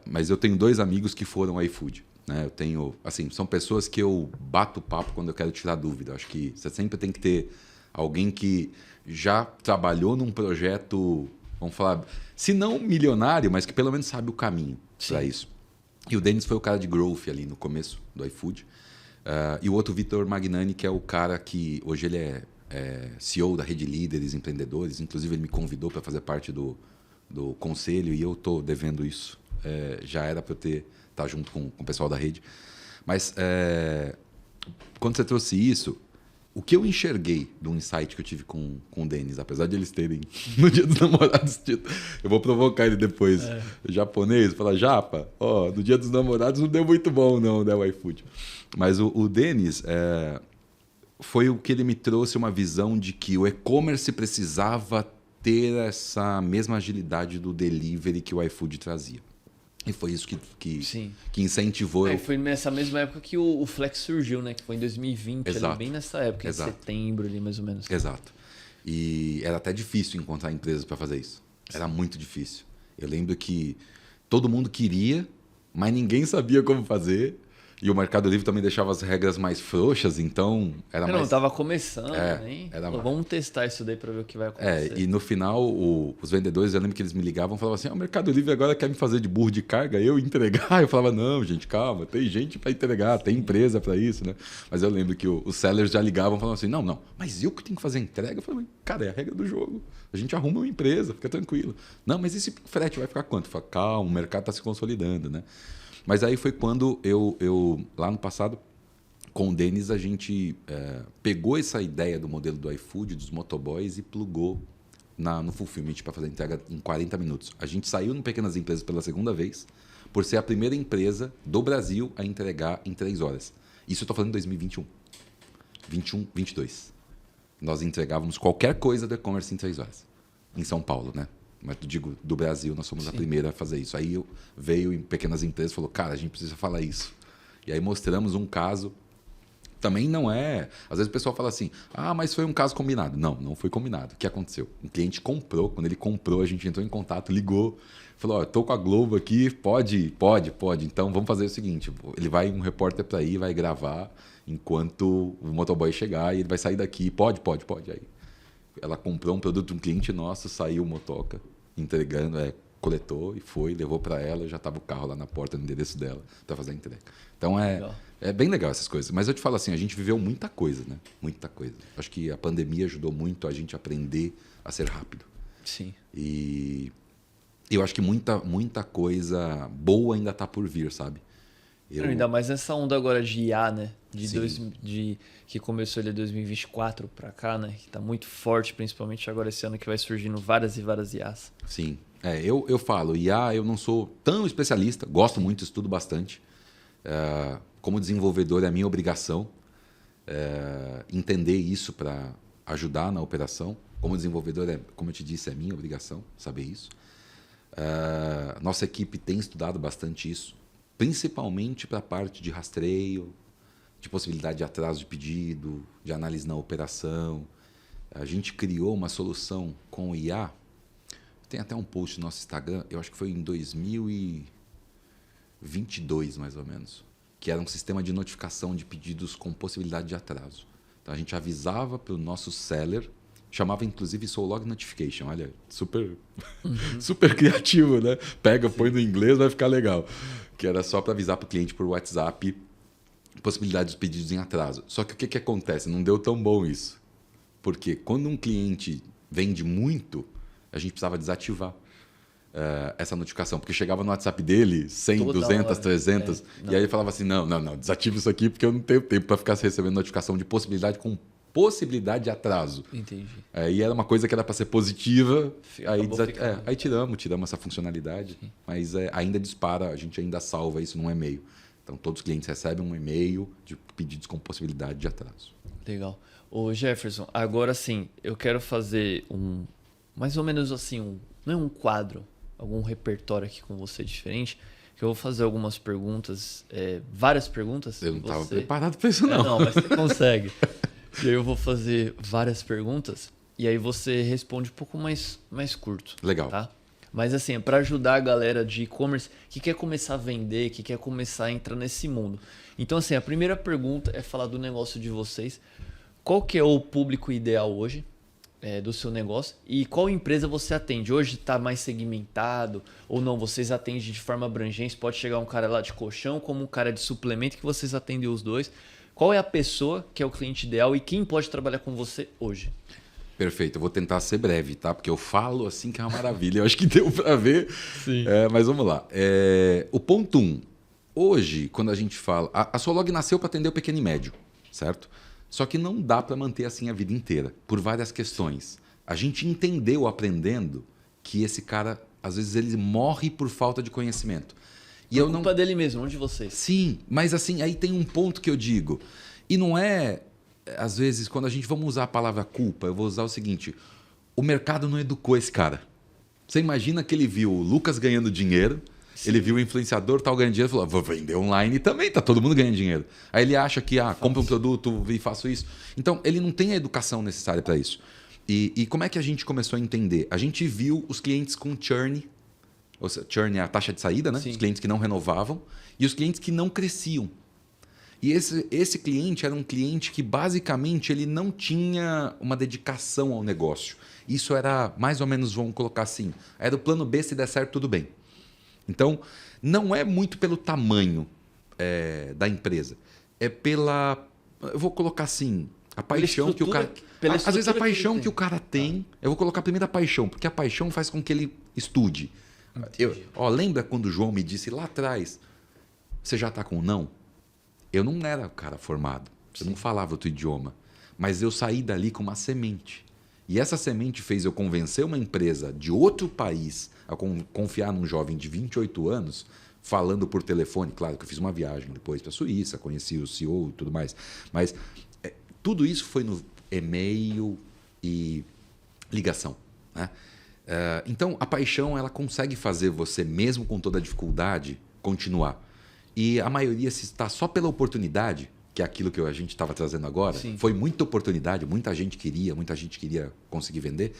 Mas eu tenho 2 amigos que foram iFood. Né? Eu tenho, assim, são pessoas que eu bato papo quando eu quero tirar dúvida. Acho que você sempre tem que ter alguém que já trabalhou num projeto, vamos falar, se não milionário, mas que pelo menos sabe o caminho para isso. E o Denis foi o cara de growth ali no começo do iFood. E o outro, Vitor Magnani, que é o cara que hoje ele é CEO da Rede Líderes Empreendedores. Inclusive, ele me convidou para fazer parte do conselho e eu estou devendo isso. Já era para eu estar junto com o pessoal da rede. Mas quando você trouxe isso, o que eu enxerguei de um insight que eu tive com o Denis, apesar de eles terem no Dia dos Namorados, eu vou provocar ele depois, japonês, falar, Japa, no Dia dos Namorados não deu muito bom não, né, o iFood. Mas o Denis, foi o que ele me trouxe uma visão de que o e-commerce precisava ter essa mesma agilidade do delivery que o iFood trazia. E foi isso que incentivou. Foi nessa mesma época que o Flex surgiu, né? Que foi em 2020, ali, bem nessa época, em setembro ali mais ou menos. Exato. E era até difícil encontrar empresas para fazer isso. Era muito difícil. Eu lembro que todo mundo queria, mas ninguém sabia como fazer. E o Mercado Livre também deixava as regras mais frouxas, então era mais... Não, estava começando, né? Vamos testar isso daí para ver o que vai acontecer. E no final, os vendedores, eu lembro que eles me ligavam e falavam assim, o Mercado Livre agora quer me fazer de burro de carga, eu entregar. Eu falava, não, gente, calma, tem gente para entregar, tem empresa para isso, né? Mas eu lembro que os sellers já ligavam e falavam assim, não, mas eu que tenho que fazer a entrega? Eu falei, cara, é a regra do jogo. A gente arruma uma empresa, fica tranquilo. Não, mas esse frete vai ficar quanto? Eu falei, calma, o mercado está se consolidando, né? Mas aí foi quando eu lá no passado, com o Denis, a gente pegou essa ideia do modelo do iFood, dos motoboys, e plugou no Fulfillment para fazer a entrega em 40 minutos. A gente saiu no Pequenas Empresas pela segunda vez, por ser a primeira empresa do Brasil a entregar em 3 horas. Isso eu estou falando em 2021. 21, 22. Nós entregávamos qualquer coisa do e-commerce em 3 horas. Em São Paulo, né? Mas eu digo, do Brasil, nós somos a primeira a fazer isso. Aí veio em Pequenas Empresas e falou, cara, a gente precisa falar isso. E aí mostramos um caso. Também não é... Às vezes o pessoal fala assim, mas foi um caso combinado. Não foi combinado. O que aconteceu? Um cliente comprou. Quando ele comprou, a gente entrou em contato, ligou. Falou, estou com a Globo aqui, pode. Então vamos fazer o seguinte, um repórter para aí, vai gravar enquanto o motoboy chegar e ele vai sair daqui. Pode. Aí ela comprou um produto de um cliente nosso, saiu o motoca, entregando, coletou e foi, levou para ela, já estava o carro lá na porta, no endereço dela, para fazer a entrega. Então é bem legal essas coisas. Mas eu te falo assim, a gente viveu muita coisa, né? Muita coisa. Acho que a pandemia ajudou muito a gente a aprender a ser rápido. Sim. E eu acho que muita coisa boa ainda está por vir, sabe? Ainda mais nessa onda agora de IA, né? Que começou de 2024 para cá, né? Que tá muito forte, principalmente agora esse ano que vai surgindo várias e várias IAs. Sim. Eu falo, IA, eu não sou tão especialista, gosto muito, estudo bastante. Como desenvolvedor, é a minha obrigação entender isso para ajudar na operação. Como desenvolvedor, como eu te disse, é minha obrigação saber isso. Nossa equipe tem estudado bastante isso, principalmente para a parte de rastreio, de possibilidade de atraso de pedido, de análise na operação. A gente criou uma solução com o IA. Tem até um post no nosso Instagram, eu acho que foi em 2022, mais ou menos, que era um sistema de notificação de pedidos com possibilidade de atraso. Então, a gente avisava para o nosso seller, chamava inclusive Solog Notification. Olha, super, super criativo, né? Pega, põe no inglês, vai ficar legal. Que era só para avisar para o cliente por WhatsApp possibilidade dos pedidos em atraso. Só que o que acontece? Não deu tão bom isso. Porque quando um cliente vende muito, a gente precisava desativar essa notificação. Porque chegava no WhatsApp dele 100, Toda 200, hora. 300. E aí ele falava assim, não, desativa isso aqui porque eu não tenho tempo para ficar recebendo notificação de possibilidade com possibilidade de atraso. Entendi. E era uma coisa que era para ser positiva, aí, Acabou ficando. aí tiramos essa funcionalidade, mas ainda dispara, a gente ainda salva isso num e-mail. Então todos os clientes recebem um e-mail de pedidos com possibilidade de atraso. Legal. Ô Jefferson, agora sim, eu quero fazer mais ou menos assim, não é um quadro, algum repertório aqui com você diferente, que eu vou fazer algumas perguntas, várias perguntas. Eu não estava preparado para isso não. Não, mas você consegue. E aí eu vou fazer várias perguntas e aí você responde um pouco mais curto. Legal. Tá? Mas assim, é para ajudar a galera de e-commerce que quer começar a vender, que quer começar a entrar nesse mundo. Então assim, a primeira pergunta é falar do negócio de vocês. Qual que é o público ideal hoje do seu negócio e qual empresa você atende? Hoje está mais segmentado ou não? Vocês atendem de forma abrangente? Pode chegar um cara lá de colchão como um cara de suplemento que vocês atendem os dois. Qual é a pessoa que é o cliente ideal e quem pode trabalhar com você hoje? Perfeito, eu vou tentar ser breve, tá? Porque eu falo assim que é uma maravilha. Eu acho que deu para ver. Sim. Mas vamos lá. O ponto 1. Hoje, quando a gente fala... A Solog nasceu para atender o pequeno e médio, certo? Só que não dá para manter assim a vida inteira, por várias questões. A gente entendeu aprendendo que esse cara, às vezes, ele morre por falta de conhecimento. E por culpa dele mesmo, não de vocês. Sim, mas assim, aí tem um ponto que eu digo. E não é, às vezes, quando a gente vamos usar a palavra culpa, eu vou usar o seguinte: o mercado não educou esse cara. Você imagina que ele viu o Lucas ganhando dinheiro, sim, ele viu o influenciador tal ganhando dinheiro e falou: vou vender online também, tá todo mundo ganhando dinheiro. Aí ele acha que compra um produto e faço isso. Então, ele não tem a educação necessária para isso. E como é que a gente começou a entender? A gente viu os clientes com churn. Ou seja, churn é a taxa de saída, né? Sim. Os clientes que não renovavam e os clientes que não cresciam. E esse cliente era um cliente que basicamente ele não tinha uma dedicação ao negócio. Isso era mais ou menos, vamos colocar assim, era o plano B, se der certo, tudo bem. Então, não é muito pelo tamanho da empresa. É pela, eu vou colocar assim, a paixão que o cara... Às vezes a paixão que o cara tem, eu vou colocar primeiro a paixão, porque a paixão faz com que ele estude. Lembra quando o João me disse lá atrás, você já está com um não? Eu não era cara formado, eu não falava outro idioma, mas eu saí dali com uma semente. E essa semente fez eu convencer uma empresa de outro país a confiar num jovem de 28 anos, falando por telefone. Claro que eu fiz uma viagem depois para a Suíça, conheci o CEO e tudo mais, mas tudo isso foi no e-mail e ligação, né? Então, a paixão ela consegue fazer você, mesmo com toda a dificuldade, continuar. E a maioria, se está só pela oportunidade, que é aquilo que a gente estava trazendo agora, sim, foi muita oportunidade, muita gente queria conseguir vender,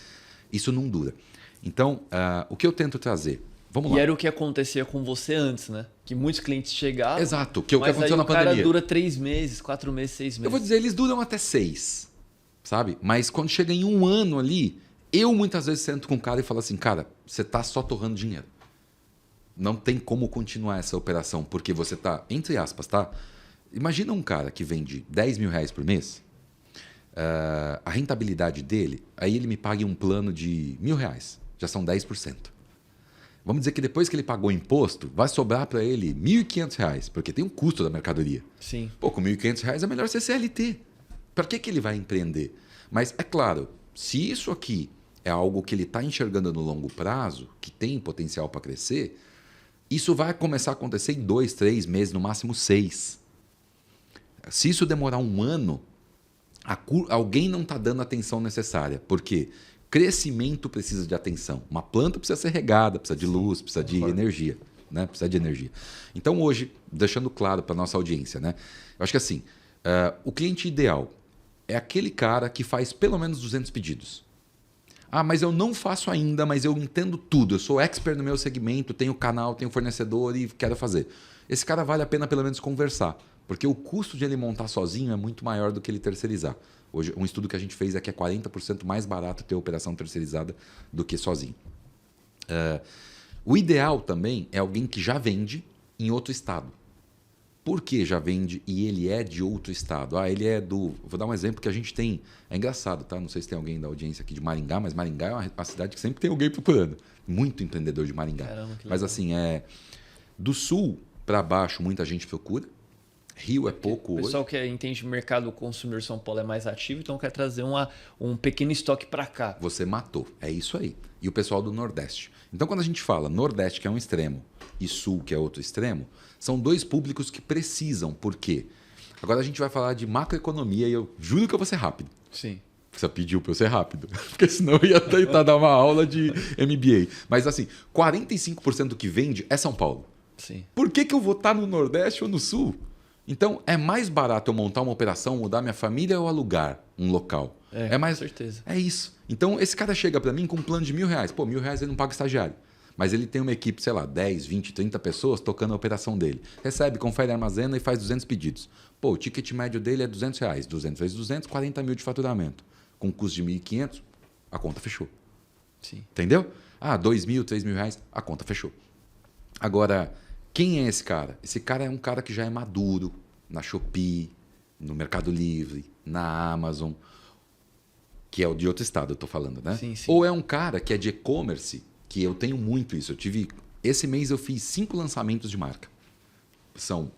isso não dura. Então, o que eu tento trazer? Vamos lá. E era o que acontecia com você antes, né? Que muitos clientes chegavam... Exato, que é o que aconteceu na pandemia. Mas aí o cara dura 3 meses, 4 meses, 6 meses. Eu vou dizer, eles duram até 6, sabe? Mas quando chega em um ano ali... Eu muitas vezes sento com o cara e falo assim, cara, você está só torrando dinheiro. Não tem como continuar essa operação, porque você está, entre aspas, tá? Imagina um cara que vende 10 mil reais por mês, a rentabilidade dele, aí ele me paga um plano de R$1.000, já são 10%. Vamos dizer que depois que ele pagou o imposto, vai sobrar para ele R$1.500, porque tem um custo da mercadoria. Sim. Pô, com R$1.500 é melhor ser CLT. Para que ele vai empreender? Mas é claro, se isso aqui é algo que ele está enxergando no longo prazo, que tem potencial para crescer, isso vai começar a acontecer em 2, 3 meses, no máximo 6. Se isso demorar um ano, alguém não está dando a atenção necessária. Porque crescimento precisa de atenção. Uma planta precisa ser regada, precisa de luz, precisa de energia. Né? Precisa de energia. Então hoje, deixando claro para a nossa audiência, né? Eu acho que assim, o cliente ideal, é aquele cara que faz pelo menos 200 pedidos. Ah, mas eu não faço ainda, mas eu entendo tudo. Eu sou expert no meu segmento, tenho canal, tenho fornecedor e quero fazer. Esse cara vale a pena pelo menos conversar, porque o custo de ele montar sozinho é muito maior do que ele terceirizar. Hoje, um estudo que a gente fez é que é 40% mais barato ter operação terceirizada do que sozinho. O ideal também é alguém que já vende em outro estado. Por que já vende e ele é de outro estado? Ah, ele é do... Vou dar um exemplo que a gente tem... É engraçado, tá? Não sei se tem alguém da audiência aqui de Maringá, mas Maringá é uma cidade que sempre tem alguém procurando. Muito empreendedor de Maringá. Caramba, que mas legal. assim, do sul para baixo muita gente procura. Rio é pouco O hoje. pessoal que entende o mercado consumidor São Paulo é mais ativo, então quer trazer um pequeno estoque para cá. Você matou. É isso aí. E o pessoal do Nordeste. Então, quando a gente fala Nordeste, que é um extremo, e Sul, que é outro extremo, são dois públicos que precisam. Por quê? Agora a gente vai falar de macroeconomia e eu juro que eu vou ser rápido. Sim. Você pediu para eu ser rápido. Porque senão eu ia tentar dar uma aula de MBA. Mas assim, 45% do que vende é São Paulo. Sim. Por que eu vou estar no Nordeste ou no Sul? Então, é mais barato eu montar uma operação, mudar minha família ou alugar um local? Com certeza. É isso. Então, esse cara chega para mim com um plano de R$1.000. Pô, R$1.000 ele não paga estagiário. Mas ele tem uma equipe, sei lá, 10, 20, 30 pessoas tocando a operação dele. Recebe, confere, armazena e faz 200 pedidos. Pô, o ticket médio dele é R$200. 200 vezes 200, 40 mil de faturamento. Com custo de 1.500, a conta fechou. Sim. Entendeu? Ah, R$2.000, R$3.000, a conta fechou. Agora, quem é esse cara? Esse cara é um cara que já é maduro na Shopee, no Mercado Livre, na Amazon, que é o de outro estado, eu estou falando, né? Sim, sim. Ou é um cara que é de e-commerce, que eu tenho muito isso. Esse mês eu fiz 5 lançamentos de marca. São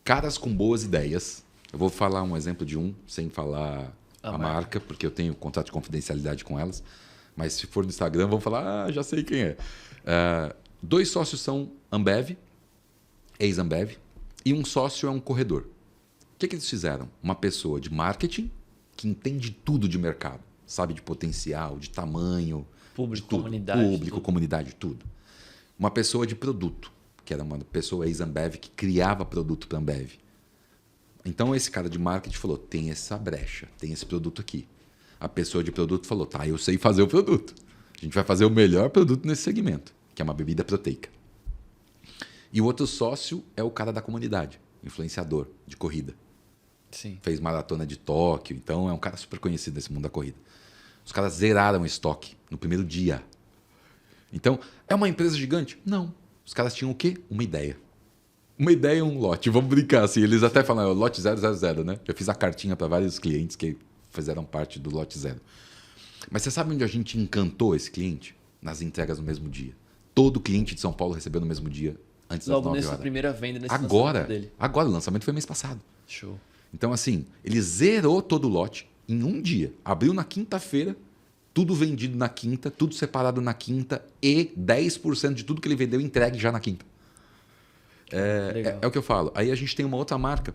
caras com boas ideias. Eu vou falar um exemplo de um, sem falar a marca, porque eu tenho contrato de confidencialidade com elas. Mas se for no Instagram, vão falar, já sei quem é. 2 sócios são Ambev, ex-Ambev, e um sócio é um corredor. O que eles fizeram? Uma pessoa de marketing que entende tudo de mercado. Sabe de potencial, de tamanho, Público, de tudo. comunidade. Público, tudo. comunidade, tudo. Uma pessoa de produto, que era uma pessoa ex-Ambev que criava produto para Ambev. Então esse cara de marketing falou, tem essa brecha, tem esse produto aqui. A pessoa de produto falou, tá, eu sei fazer o produto. A gente vai fazer o melhor produto nesse segmento, que é uma bebida proteica. E o outro sócio é o cara da comunidade, influenciador de corrida. Sim. Fez maratona de Tóquio, então é um cara super conhecido nesse mundo da corrida. Os caras zeraram o estoque no primeiro dia. Então, é uma empresa gigante? Não. Os caras tinham o quê? Uma ideia. Uma ideia e um lote. Vamos brincar assim. Eles até falam, lote 000, né? Eu fiz a cartinha para vários clientes que fizeram parte do lote 0. Mas você sabe onde a gente encantou esse cliente? Nas entregas no mesmo dia. Todo cliente de São Paulo recebeu no mesmo dia, antes das 9 horas. Logo nessa primeira venda, nesse Agora, lançamento dele. agora, o lançamento foi mês passado. Show. Então, assim, ele zerou todo o lote em um dia. Abriu na quinta-feira, tudo vendido na quinta, tudo separado na quinta e 10% de tudo que ele vendeu entregue já na quinta. É o que eu falo. Aí a gente tem uma outra marca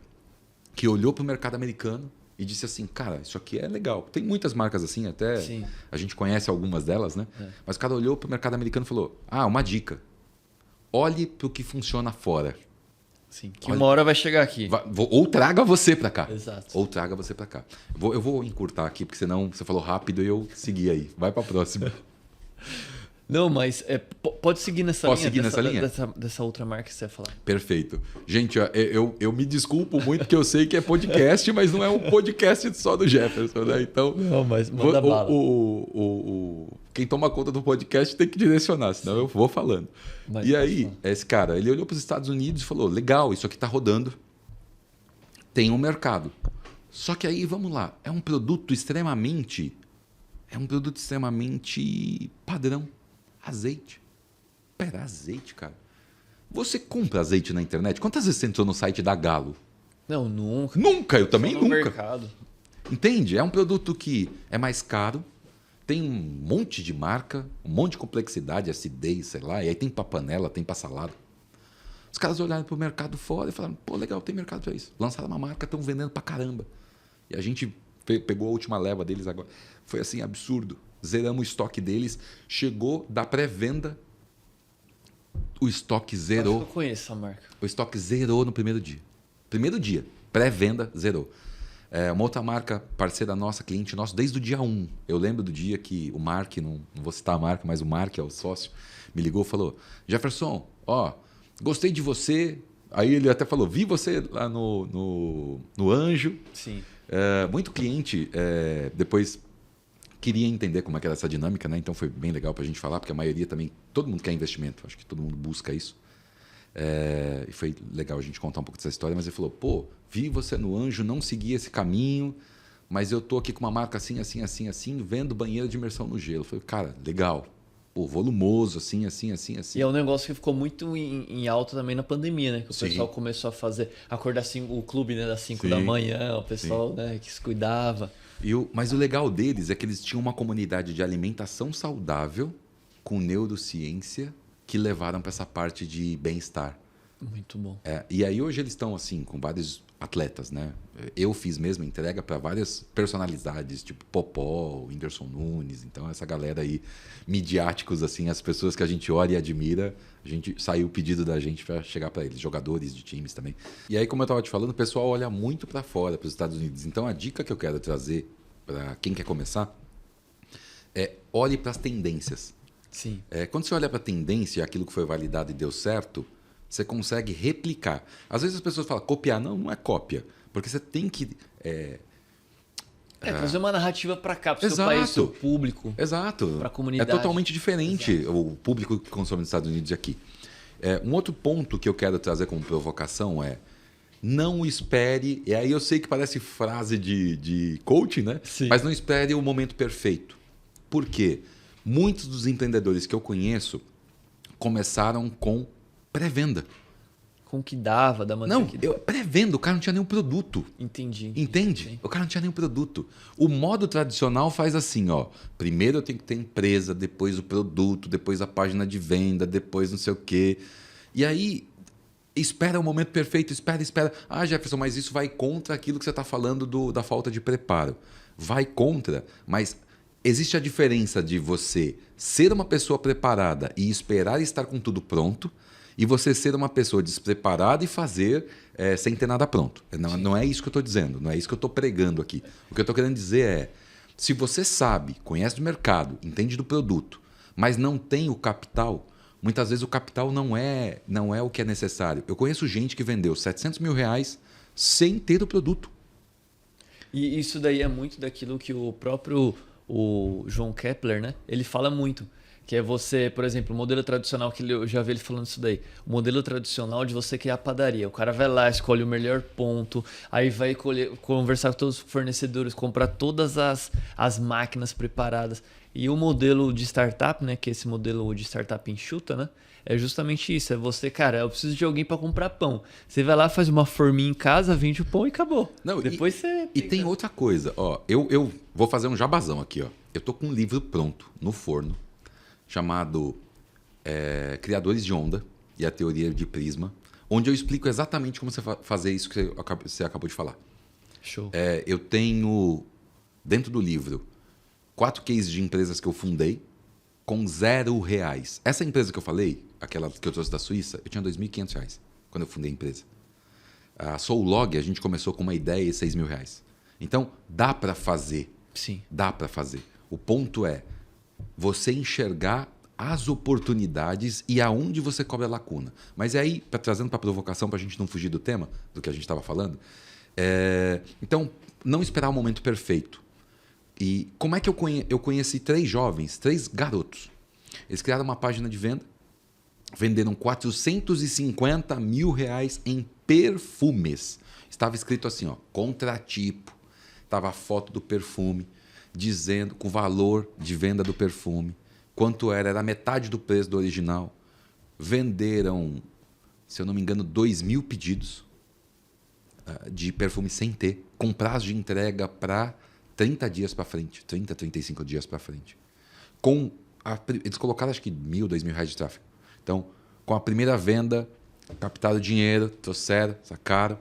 que olhou para o mercado americano e disse assim, cara, isso aqui é legal. Tem muitas marcas assim, até Sim. a gente conhece algumas delas, né? Mas o cara olhou para o mercado americano e falou, uma dica. Olhe para o que funciona fora. Sim. Que uma hora vai chegar aqui. Ou traga você para cá. Exato. Ou traga você para cá. Eu vou encurtar aqui, porque senão você falou rápido e eu segui aí. Vai para a próxima. Não, mas pode seguir nessa Posso linha. seguir nessa linha? Dessa outra marca que você ia falar. Perfeito. Gente, eu me desculpo muito, porque eu sei que é podcast, mas não é um podcast só do Jefferson, né? Então, Não, mas manda bala. quem toma conta do podcast tem que direcionar, senão eu vou falando. Mas e pode aí, falar. esse cara, ele olhou para os Estados Unidos e falou, legal, isso aqui está rodando, tem um mercado. Só que aí, vamos lá, é um produto extremamente padrão. Azeite. Pera, azeite, cara. Você compra azeite na internet? Quantas vezes você entrou no site da Galo? Não, nunca. Nunca, eu também Só no nunca. mercado. Entende? É um produto que é mais caro, tem um monte de marca, um monte de complexidade, acidez, sei lá, e aí tem pra panela, tem pra salada. Os caras olharam pro mercado fora e falaram, pô, legal, tem mercado pra isso. Lançaram uma marca, estão vendendo pra caramba. E a gente pegou a última leva deles agora. Foi assim, absurdo. Zeramos o estoque deles, chegou da pré-venda, o estoque Acho zerou. que eu conheço essa marca. O estoque zerou no primeiro dia. Primeiro dia, pré-venda, zerou. Uma outra marca parceira nossa, cliente nosso, desde o dia 1. Eu lembro do dia que o Mark, não vou citar a marca, mas o Mark, é o sócio, me ligou e falou: Jefferson, gostei de você. Aí ele até falou: vi você lá no Anjo. Sim. Muito cliente depois queria entender como é que era essa dinâmica, né? Então foi bem legal para a gente falar, porque a maioria também, todo mundo quer investimento, acho que todo mundo busca isso. E foi legal a gente contar um pouco dessa história, mas ele falou: pô, vi você no Anjo, não segui esse caminho, mas eu tô aqui com uma marca assim, assim, assim, assim, vendo banheiro de imersão no gelo. Eu falei: cara, legal. Pô, volumoso, assim, assim, assim, assim. E é um negócio que ficou muito em alta também na pandemia, né? Que o Sim. pessoal começou a acordar assim, o clube, né, das 5 Sim. da manhã, o pessoal, né, que se cuidava. Mas o legal deles é que eles tinham uma comunidade de alimentação saudável com neurociência que levaram para essa parte de bem-estar. Muito bom. E aí hoje eles estão assim com vários atletas, né? Eu fiz mesmo entrega para várias personalidades, tipo Popó, Whindersson Nunes. Então essa galera aí, midiáticos assim, as pessoas que a gente olha e admira, a gente saiu o pedido da gente para chegar para eles, jogadores de times também. E aí, como eu estava te falando, o pessoal olha muito para fora, para os Estados Unidos. Então a dica que eu quero trazer para quem quer começar é: olhe para as tendências. Sim. Quando você olha para a tendência, aquilo que foi validado e deu certo, você consegue replicar. Às vezes as pessoas falam copiar. Não é cópia. Porque você tem que... trazer uma narrativa para cá, para o seu Exato. país, seu público. Exato. Para a comunidade. É totalmente diferente. Exato. O público que consome nos Estados Unidos e aqui. Um outro ponto que eu quero trazer como provocação é: não espere... E aí eu sei que parece frase de coaching, né? Sim. Mas não espere o momento perfeito. Por quê? Muitos dos empreendedores que eu conheço começaram com pré-venda. Com o que dava, da maneira Não, que... pré-venda, o cara não tinha nenhum produto. Entendi. Entende? Sim. O cara não tinha nenhum produto. O modo tradicional faz assim, ó. Primeiro eu tenho que ter empresa, depois o produto, depois a página de venda, depois não sei o quê. E aí, espera o momento perfeito, espera. Ah, Jefferson, mas isso vai contra aquilo que você está falando da falta de preparo. Vai contra, mas existe a diferença de você ser uma pessoa preparada e esperar estar com tudo pronto, e você ser uma pessoa despreparada e fazer sem ter nada pronto. Não é isso que eu estou dizendo, não é isso que eu estou pregando aqui. O que eu estou querendo dizer é: se você sabe, conhece do mercado, entende do produto, mas não tem o capital, muitas vezes o capital não é o que é necessário. Eu conheço gente que vendeu R$700 mil sem ter o produto. E isso daí é muito daquilo que o próprio João Kepler, né? Ele fala muito. Que é você, por exemplo, o modelo tradicional, que eu já vi ele falando isso daí. O modelo tradicional de você criar padaria. O cara vai lá, escolhe o melhor ponto, aí vai conversar com todos os fornecedores, comprar todas as máquinas preparadas. E o modelo de startup, né? Que é esse modelo de startup enxuta, né? É justamente isso. É você, cara, eu preciso de alguém para comprar pão. Você vai lá, faz uma forminha em casa, vende o pão e acabou. Não, depois você... E tem outra coisa. Ó, eu vou fazer um jabazão aqui. Ó. Eu tô com um livro pronto no forno, chamado Criadores de Onda e a Teoria de Prisma, onde eu explico exatamente como você fazer isso que você acabou de falar. Show. Eu tenho, dentro do livro, 4 cases de empresas que eu fundei com R$0. Essa empresa que eu falei, aquela que eu trouxe da Suíça, eu tinha R$2.500 quando eu fundei a empresa. A Soulog, a gente começou com uma ideia e R$6 mil. Então, dá para fazer. Sim. Dá para fazer. O ponto é você enxergar as oportunidades e aonde você cobre a lacuna. Mas aí, trazendo para a provocação, para a gente não fugir do tema, do que a gente estava falando, então, não esperar o momento perfeito. E como é que eu conheci 3 jovens, 3 garotos. Eles criaram uma página de venda, venderam R$450 mil em perfumes. Estava escrito assim, ó, contratipo. Estava a foto do perfume, dizendo com o valor de venda do perfume, quanto era metade do preço do original. Venderam, se eu não me engano, 2.000 pedidos de perfume sem ter, com prazo de entrega para 30 dias para frente, 30, 35 dias para frente. Eles colocaram acho que R$1.000, R$2.000 de tráfego. Então, com a primeira venda, captaram dinheiro, trouxeram, sacaram,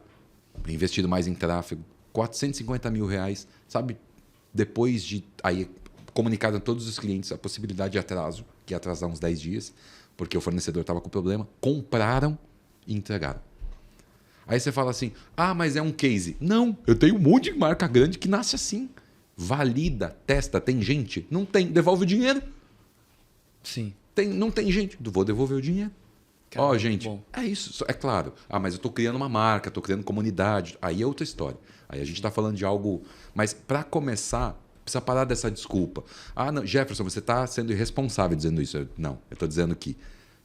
investiram mais em tráfego, R$450 mil, sabe? Depois de aí comunicaram a todos os clientes a possibilidade de atraso, que ia atrasar uns 10 dias, porque o fornecedor estava com problema, compraram e entregaram. Aí você fala assim, mas é um case. Não, eu tenho um monte de marca grande que nasce assim. Valida, testa, tem gente? Não tem, devolve o dinheiro. Sim. Não tem gente, vou devolver o dinheiro. Caramba, Gente, bom. é isso, é claro. Mas eu estou criando uma marca, estou criando comunidade. Aí é outra história. Aí a gente está falando de algo... Mas para começar, precisa parar dessa desculpa. Não, Jefferson, você está sendo irresponsável dizendo isso. Não, eu estou dizendo que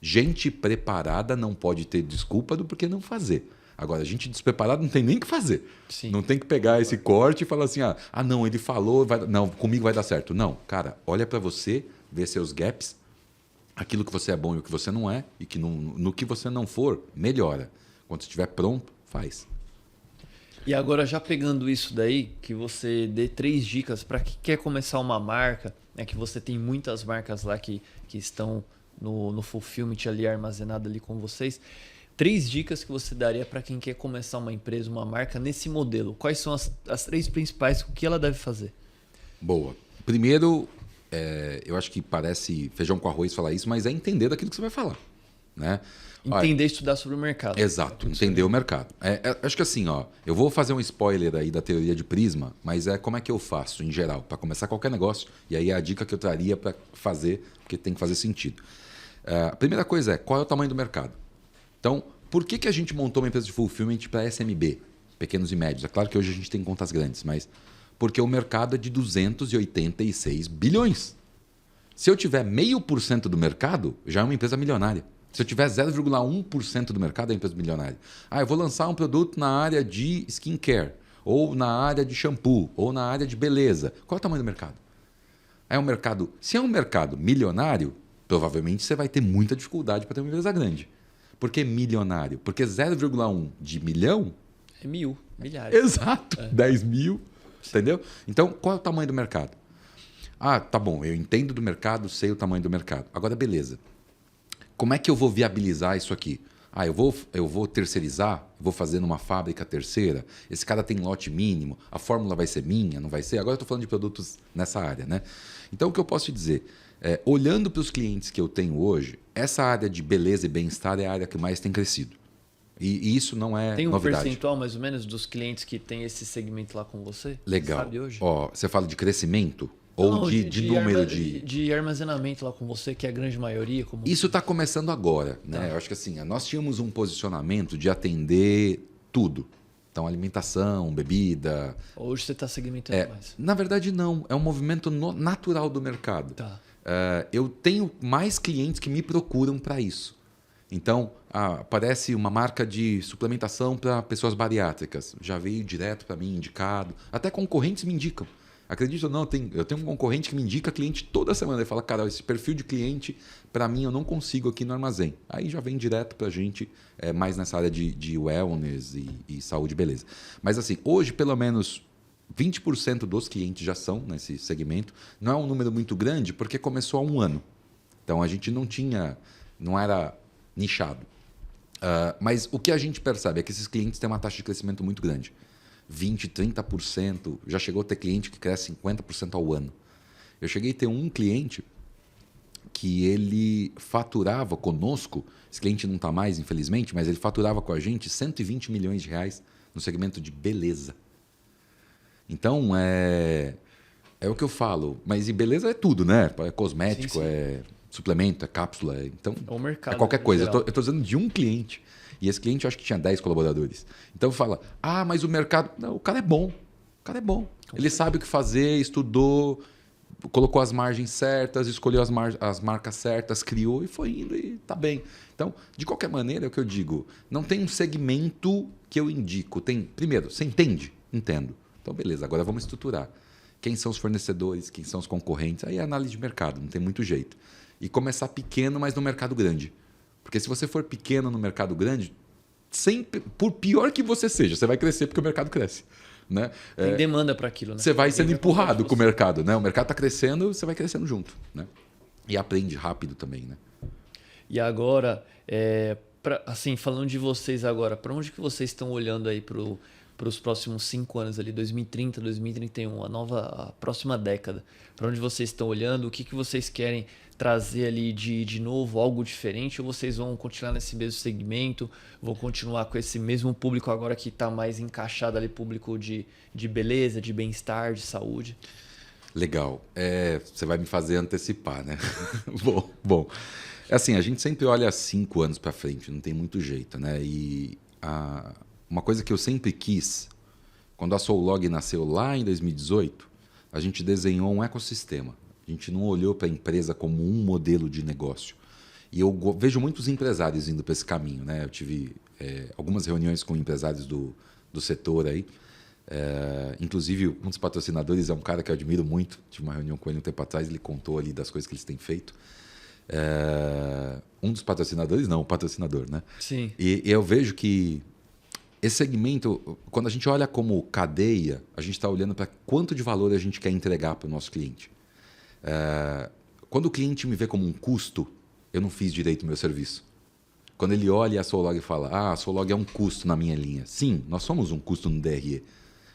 gente preparada não pode ter desculpa do porquê não fazer. Agora, gente despreparada não tem nem o que fazer. Sim. Não tem que pegar esse corte e falar assim, não, ele falou, não, comigo vai dar certo. Não, cara, olha para você, vê seus gaps, aquilo que você é bom e o que você não é, e que no que você não for, melhora. Quando você estiver pronto, faz. E agora, já pegando isso daí, que você dê 3 dicas para quem quer começar uma marca, que você tem muitas marcas lá que estão no Fulfillment ali, armazenado ali com vocês. 3 dicas que você daria para quem quer começar uma empresa, uma marca nesse modelo. Quais são as 3 principais, o que ela deve fazer? Boa. Primeiro, eu acho que parece feijão com arroz falar isso, mas é entender daquilo que você vai falar. Né? Entender e estudar sobre o mercado. Exato, entender o mercado. Acho que assim, eu vou fazer um spoiler aí da teoria de Prisma, mas como é que eu faço em geral, para começar qualquer negócio, e aí é a dica que eu traria para fazer, porque tem que fazer sentido. A primeira coisa qual é o tamanho do mercado? Então, por que a gente montou uma empresa de fulfillment para SMB, pequenos e médios? É claro que hoje a gente tem contas grandes, mas porque o mercado é de 286 bilhões. Se eu tiver 0,5% do mercado, já é uma empresa milionária. Se eu tiver 0,1% do mercado, é uma empresa milionária. Eu vou lançar um produto na área de skincare, ou na área de shampoo, ou na área de beleza. Qual é o tamanho do mercado? Se é um mercado milionário, provavelmente você vai ter muita dificuldade para ter uma empresa grande. Por que milionário? Porque 0,1 de milhão... É milhares. Exato, 10 mil, entendeu? Então, qual é o tamanho do mercado? Tá bom, eu entendo do mercado, sei o tamanho do mercado. Agora, beleza. Como é que eu vou viabilizar isso aqui? Eu vou terceirizar, vou fazer numa fábrica terceira, esse cara tem lote mínimo, a fórmula vai ser minha, não vai ser? Agora eu estou falando de produtos nessa área, né? Então, o que eu posso te dizer? Olhando para os clientes que eu tenho hoje, essa área de beleza e bem-estar é a área que mais tem crescido. E isso não é tem um novidade. Percentual, mais ou menos, dos clientes que tem esse segmento lá com você? Legal. Você sabe hoje? Você fala de crescimento? Ou de número de armazenamento lá com você, que é a grande maioria? Isso está começando agora. Né? Tá. Eu acho que assim, nós tínhamos um posicionamento de atender tudo. Então, alimentação, bebida. Hoje você está segmentando mais? Na verdade, não. É um movimento natural do mercado. Tá. Eu tenho mais clientes que me procuram para isso. Então, aparece uma marca de suplementação para pessoas bariátricas. Já veio direto para mim, indicado. Até concorrentes me indicam. Acredita ou não, eu tenho um concorrente que me indica cliente toda semana. Ele fala, cara, esse perfil de cliente, para mim, eu não consigo aqui no armazém. Aí já vem direto para a gente, mais nessa área de wellness e saúde e beleza. Mas assim, hoje, pelo menos 20% dos clientes já são nesse segmento. Não é um número muito grande, porque começou há 1 ano. Então, a gente não era nichado. Mas o que a gente percebe é que esses clientes têm uma taxa de crescimento muito grande. 20%, 30%, já chegou a ter cliente que cresce 50% ao ano. Eu cheguei a ter um cliente que ele faturava conosco, esse cliente não está mais, infelizmente, mas ele faturava com a gente 120 milhões de reais no segmento de beleza. Então, é o que eu falo, mas e beleza é tudo, né? É cosmético, sim. é suplemento, é cápsula, então é o mercado, é qualquer coisa. Geral. Eu estou dizendo de um cliente. E esse cliente eu acho que tinha 10 colaboradores. Então fala, mas o mercado... Não, o cara é bom. O cara é bom. Ele sabe o que fazer, estudou, colocou as margens certas, escolheu as marcas certas, criou e foi indo e tá bem. Então, de qualquer maneira, é o que eu digo. Não tem um segmento que eu indico. Primeiro, você entende? Entendo. Então, beleza, agora vamos estruturar. Quem são os fornecedores, quem são os concorrentes? Aí é análise de mercado, não tem muito jeito. E começar pequeno, mas no mercado grande. Porque se você for pequeno no mercado grande, sempre, por pior que você seja, você vai crescer porque o mercado cresce. Né? Tem demanda para aquilo. Né? Você vai sendo empurrado com o mercado. Né? O mercado está crescendo, você vai crescendo junto. Né? E aprende rápido também. Né? E agora, assim, falando de vocês agora, para onde que vocês estão olhando aí para os próximos 5 anos ali, 2030, 2031, a próxima década? Para onde vocês estão olhando? O que vocês querem trazer ali de novo, algo diferente? Ou vocês vão continuar nesse mesmo segmento? Vão continuar com esse mesmo público agora que está mais encaixado ali, público de beleza, de bem-estar, de saúde? Legal. Você vai me fazer antecipar, né? Bom, é assim, a gente sempre olha 5 anos para frente, não tem muito jeito, né? E uma coisa que eu sempre quis, quando a Soulog nasceu lá em 2018, a gente desenhou um ecossistema. A gente não olhou para a empresa como um modelo de negócio. E eu vejo muitos empresários indo para esse caminho, né? Eu tive algumas reuniões com empresários do setor aí. Inclusive, um dos patrocinadores é um cara que eu admiro muito. Tive uma reunião com ele um tempo atrás, ele contou ali das coisas que eles têm feito. Um dos patrocinadores, não, o patrocinador, né? Sim. E eu vejo que esse segmento, quando a gente olha como cadeia, a gente está olhando para quanto de valor a gente quer entregar para o nosso cliente. Quando o cliente me vê como um custo, eu não fiz direito o meu serviço. Quando ele olha a Soulog e fala, a Soulog é um custo na minha linha. Sim, nós somos um custo no DRE.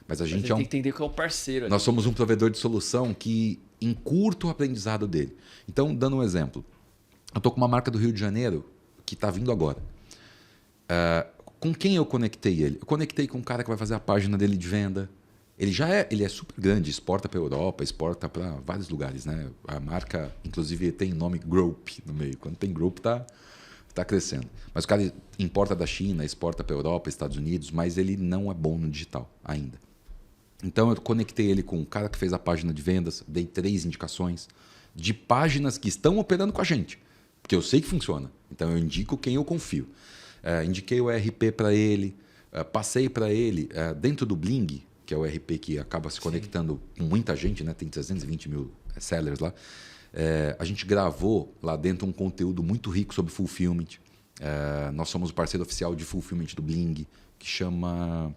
Mas a gente tem que entender que é o parceiro. Nós somos um provedor de solução que encurta o aprendizado dele. Então, dando um exemplo. Eu estou com uma marca do Rio de Janeiro que está vindo agora. Com quem eu conectei ele? Eu conectei com um cara que vai fazer a página dele de venda. Ele é super grande, exporta para a Europa, exporta para vários lugares, né? A marca, inclusive, tem nome Group no meio. Quando tem Group, está crescendo. Mas o cara importa da China, exporta para a Europa, Estados Unidos, mas ele não é bom no digital ainda. Então, eu conectei ele com um cara que fez a página de vendas, dei 3 indicações de páginas que estão operando com a gente, porque eu sei que funciona. Então, eu indico quem eu confio. Indiquei o ERP para ele, passei para ele dentro do Bling, que é o ERP que acaba se conectando com muita gente, né? Tem 320 mil sellers lá. A gente gravou lá dentro um conteúdo muito rico sobre fulfillment. Nós somos o parceiro oficial de fulfillment do Bling, que chama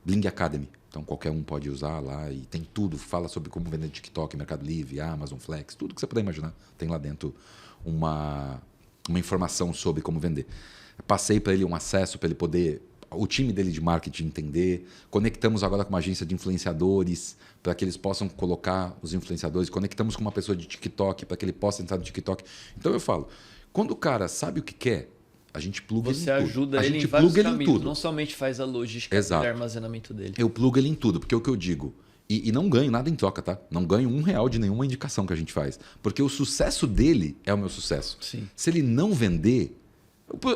Bling Academy. Então, qualquer um pode usar lá e tem tudo. Fala sobre como vender TikTok, Mercado Livre, Amazon Flex, tudo que você puder imaginar. Tem lá dentro uma informação sobre como vender. Passei para ele um acesso para ele poder, o time dele de marketing entender. Conectamos agora com uma agência de influenciadores para que eles possam colocar os influenciadores. Conectamos com uma pessoa de TikTok para que ele possa entrar no TikTok. Então, eu falo, quando o cara sabe o que quer, a gente pluga ele em tudo. Você ajuda ele em vários caminhos, não somente faz a logística e armazenamento dele. Eu plugo ele em tudo, porque é o que eu digo. E não ganho nada em troca, tá? Não ganho R$1 de nenhuma indicação que a gente faz. Porque o sucesso dele é o meu sucesso. Sim. Se ele não vender,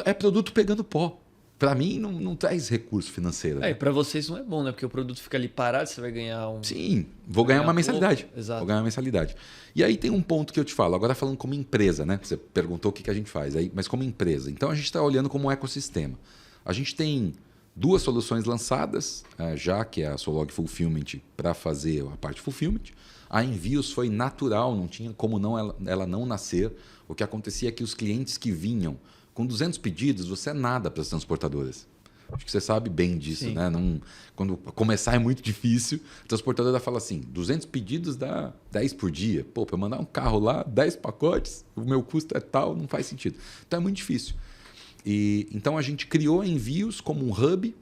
é produto pegando pó. Para mim, não traz recurso financeiro. Né? Para vocês não é bom, né? Porque o produto fica ali parado, você vai ganhar um... Sim, vou ganhar uma mensalidade. Exato. Vou ganhar uma mensalidade. E aí tem um ponto que eu te falo, agora falando como empresa, né? Você perguntou o que a gente faz, mas como empresa. Então, a gente está olhando como um ecossistema. A gente tem 2 soluções lançadas, já que é a Soulog Fulfillment para fazer a parte de fulfillment. A Envios foi natural, não tinha como ela não nascer. O que acontecia é que os clientes que vinham com 200 pedidos, você é nada para as transportadoras. Acho que você sabe bem disso, Sim. né? Quando começar é muito difícil. A transportadora fala assim, 200 pedidos dá 10 por dia. Pô, para mandar um carro lá, 10 pacotes, o meu custo é tal, não faz sentido. Então é muito difícil. Então a gente criou a Envios como um hub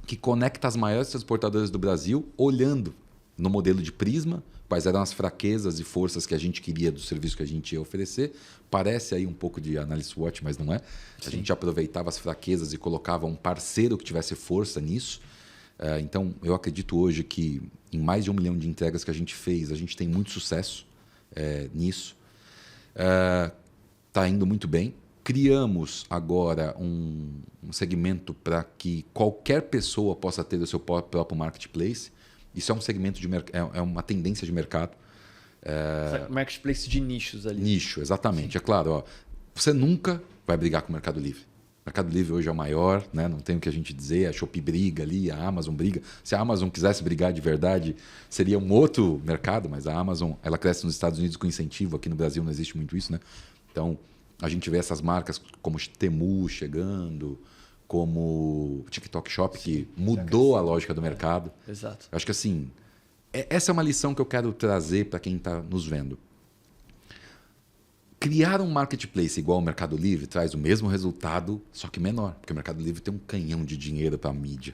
que conecta as maiores transportadoras do Brasil, olhando no modelo de Prisma, quais eram as fraquezas e forças que a gente queria do serviço que a gente ia oferecer. Parece aí um pouco de análise SWOT, mas não é. A gente aproveitava as fraquezas e colocava um parceiro que tivesse força nisso. Então, eu acredito hoje que em mais de 1 milhão de entregas que a gente fez, a gente tem muito sucesso nisso. Está indo muito bem. Criamos agora um segmento para que qualquer pessoa possa ter o seu próprio marketplace. Isso é um segmento é uma tendência de mercado. Marketplace de nichos ali. Nicho, exatamente. Sim. É claro, ó, você nunca vai brigar com o Mercado Livre. O Mercado Livre hoje é o maior, né? Não tem o que a gente dizer. A Shopee briga ali, a Amazon briga. Se a Amazon quisesse brigar de verdade, seria um outro mercado, mas a Amazon ela cresce nos Estados Unidos com incentivo. Aqui no Brasil não existe muito isso, né? Então, a gente vê essas marcas como Temu chegando, como TikTok Shop, que mudou a lógica do mercado. Exato. Eu acho que assim, essa é uma lição que eu quero trazer para quem está nos vendo. Criar um marketplace igual ao Mercado Livre traz o mesmo resultado, só que menor. Porque o Mercado Livre tem um canhão de dinheiro para a mídia.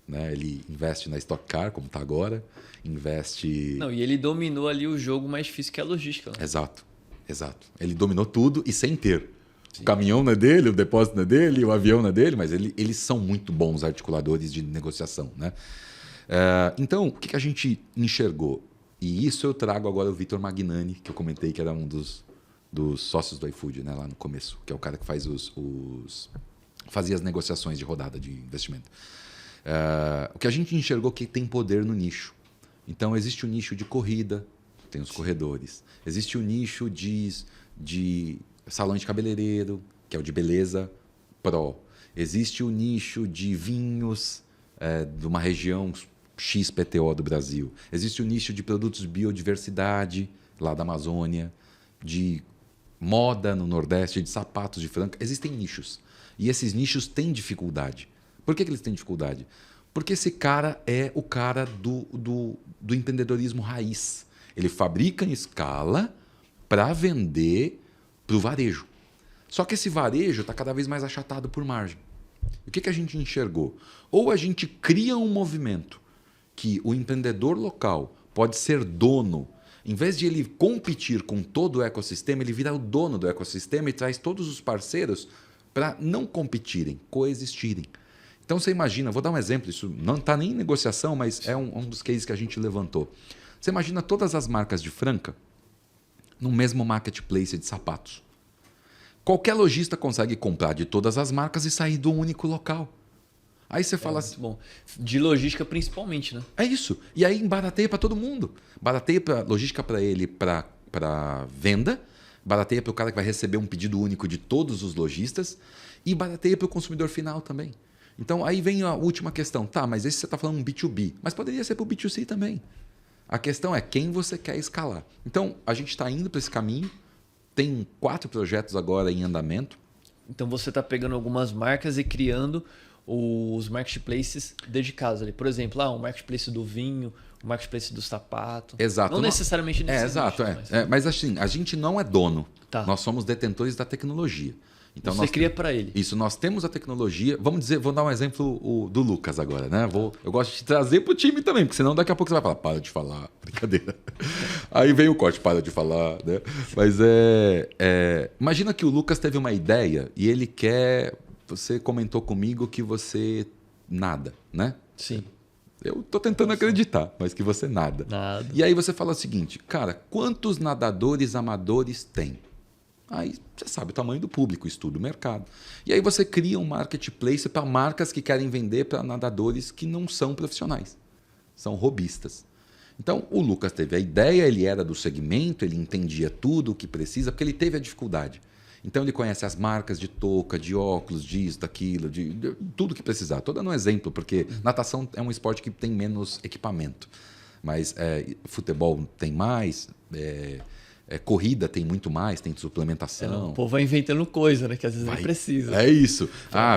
né? Ele investe na Stock Car, como está agora, investe... Não, e ele dominou ali o jogo mais difícil que é a logística. Né? Exato. Ele dominou tudo e sem ter. Sim. O caminhão não é dele, o depósito não é dele, o avião não é dele, mas eles são muito bons articuladores de negociação, né? Então, o que a gente enxergou? E isso eu trago agora o Vitor Magnani, que eu comentei que era um dos sócios do iFood, né, lá no começo, que é o cara que faz fazia as negociações de rodada de investimento. O que a gente enxergou que tem poder no nicho. Então, existe o nicho de corrida, tem os corredores. Existe o nicho de salão de cabeleireiro, que é o de beleza pro. Existe o nicho de vinhos de uma região XPTO do Brasil. Existe o nicho de produtos de biodiversidade, lá da Amazônia, de moda no Nordeste, de sapatos de Franca. Existem nichos. E esses nichos têm dificuldade. Por que eles têm dificuldade? Porque esse cara é o cara do empreendedorismo raiz. Ele fabrica em escala para vender para o varejo. Só que esse varejo está cada vez mais achatado por margem. O que a gente enxergou? Ou a gente cria um movimento que o empreendedor local pode ser dono, em vez de ele competir com todo o ecossistema, ele vira o dono do ecossistema e traz todos os parceiros para não competirem, coexistirem. Então você imagina, vou dar um exemplo, isso não está nem em negociação, mas é um dos cases que a gente levantou. Você imagina todas as marcas de Franca no mesmo marketplace de sapatos. Qualquer lojista consegue comprar de todas as marcas e sair do único local. Aí você fala assim... Bom. De logística principalmente, né? É isso. E aí barateia para todo mundo. Barateia para logística para ele, para venda. Barateia para o cara que vai receber um pedido único de todos os lojistas. E barateia para o consumidor final também. Então aí vem a última questão. Tá, mas esse você está falando um B2B. Mas poderia ser para o B2C também. A questão é quem você quer escalar. Então a gente está indo para esse caminho. Tem 4 projetos agora em andamento. Então você está pegando algumas marcas e criando os marketplaces dedicados ali. Por exemplo, um marketplace do vinho, um marketplace do sapato. Exato. Não necessariamente nesse exato. Mas assim, a gente não é dono. Tá. Nós somos detentores da tecnologia. Então, você cria para ele. Isso, nós temos a tecnologia. Vou dar um exemplo do Lucas agora, né? Eu gosto de te trazer para o time também, porque senão daqui a pouco você vai falar, para de falar, brincadeira. Aí vem o corte, para de falar, né? Mas imagina que o Lucas teve uma ideia e ele quer... Você comentou comigo que você nada, né? Sim. Eu tô tentando acreditar, mas que você nada. Nada. E aí você fala o seguinte, cara, quantos nadadores amadores tem? Aí você sabe o tamanho do público, estuda o mercado. E aí você cria um marketplace para marcas que querem vender para nadadores que não são profissionais, são hobbyistas. Então o Lucas teve a ideia, ele era do segmento, ele entendia tudo o que precisa, porque ele teve a dificuldade. Então ele conhece as marcas de touca, de óculos, disso, daquilo, de tudo que precisar. Estou dando um exemplo, porque natação é um esporte que tem menos equipamento. Mas futebol tem mais, corrida tem muito mais, tem suplementação. O povo vai inventando coisa, né? Que às vezes não precisa. É isso.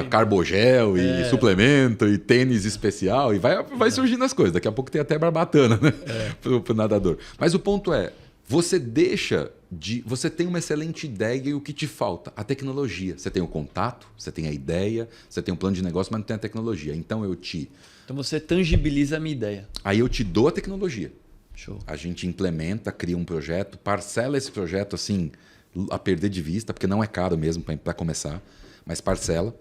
Carbogel e suplemento e tênis especial. E vai surgindo as coisas. Daqui a pouco tem até barbatana, né? Pro nadador. Mas o ponto é, você tem uma excelente ideia e o que te falta? A tecnologia. Você tem o contato, você tem a ideia, você tem um plano de negócio, mas não tem a tecnologia. Então você tangibiliza a minha ideia. Aí eu te dou a tecnologia. Show. A gente implementa, cria um projeto, parcela esse projeto assim, a perder de vista, porque não é caro mesmo para começar, mas parcela.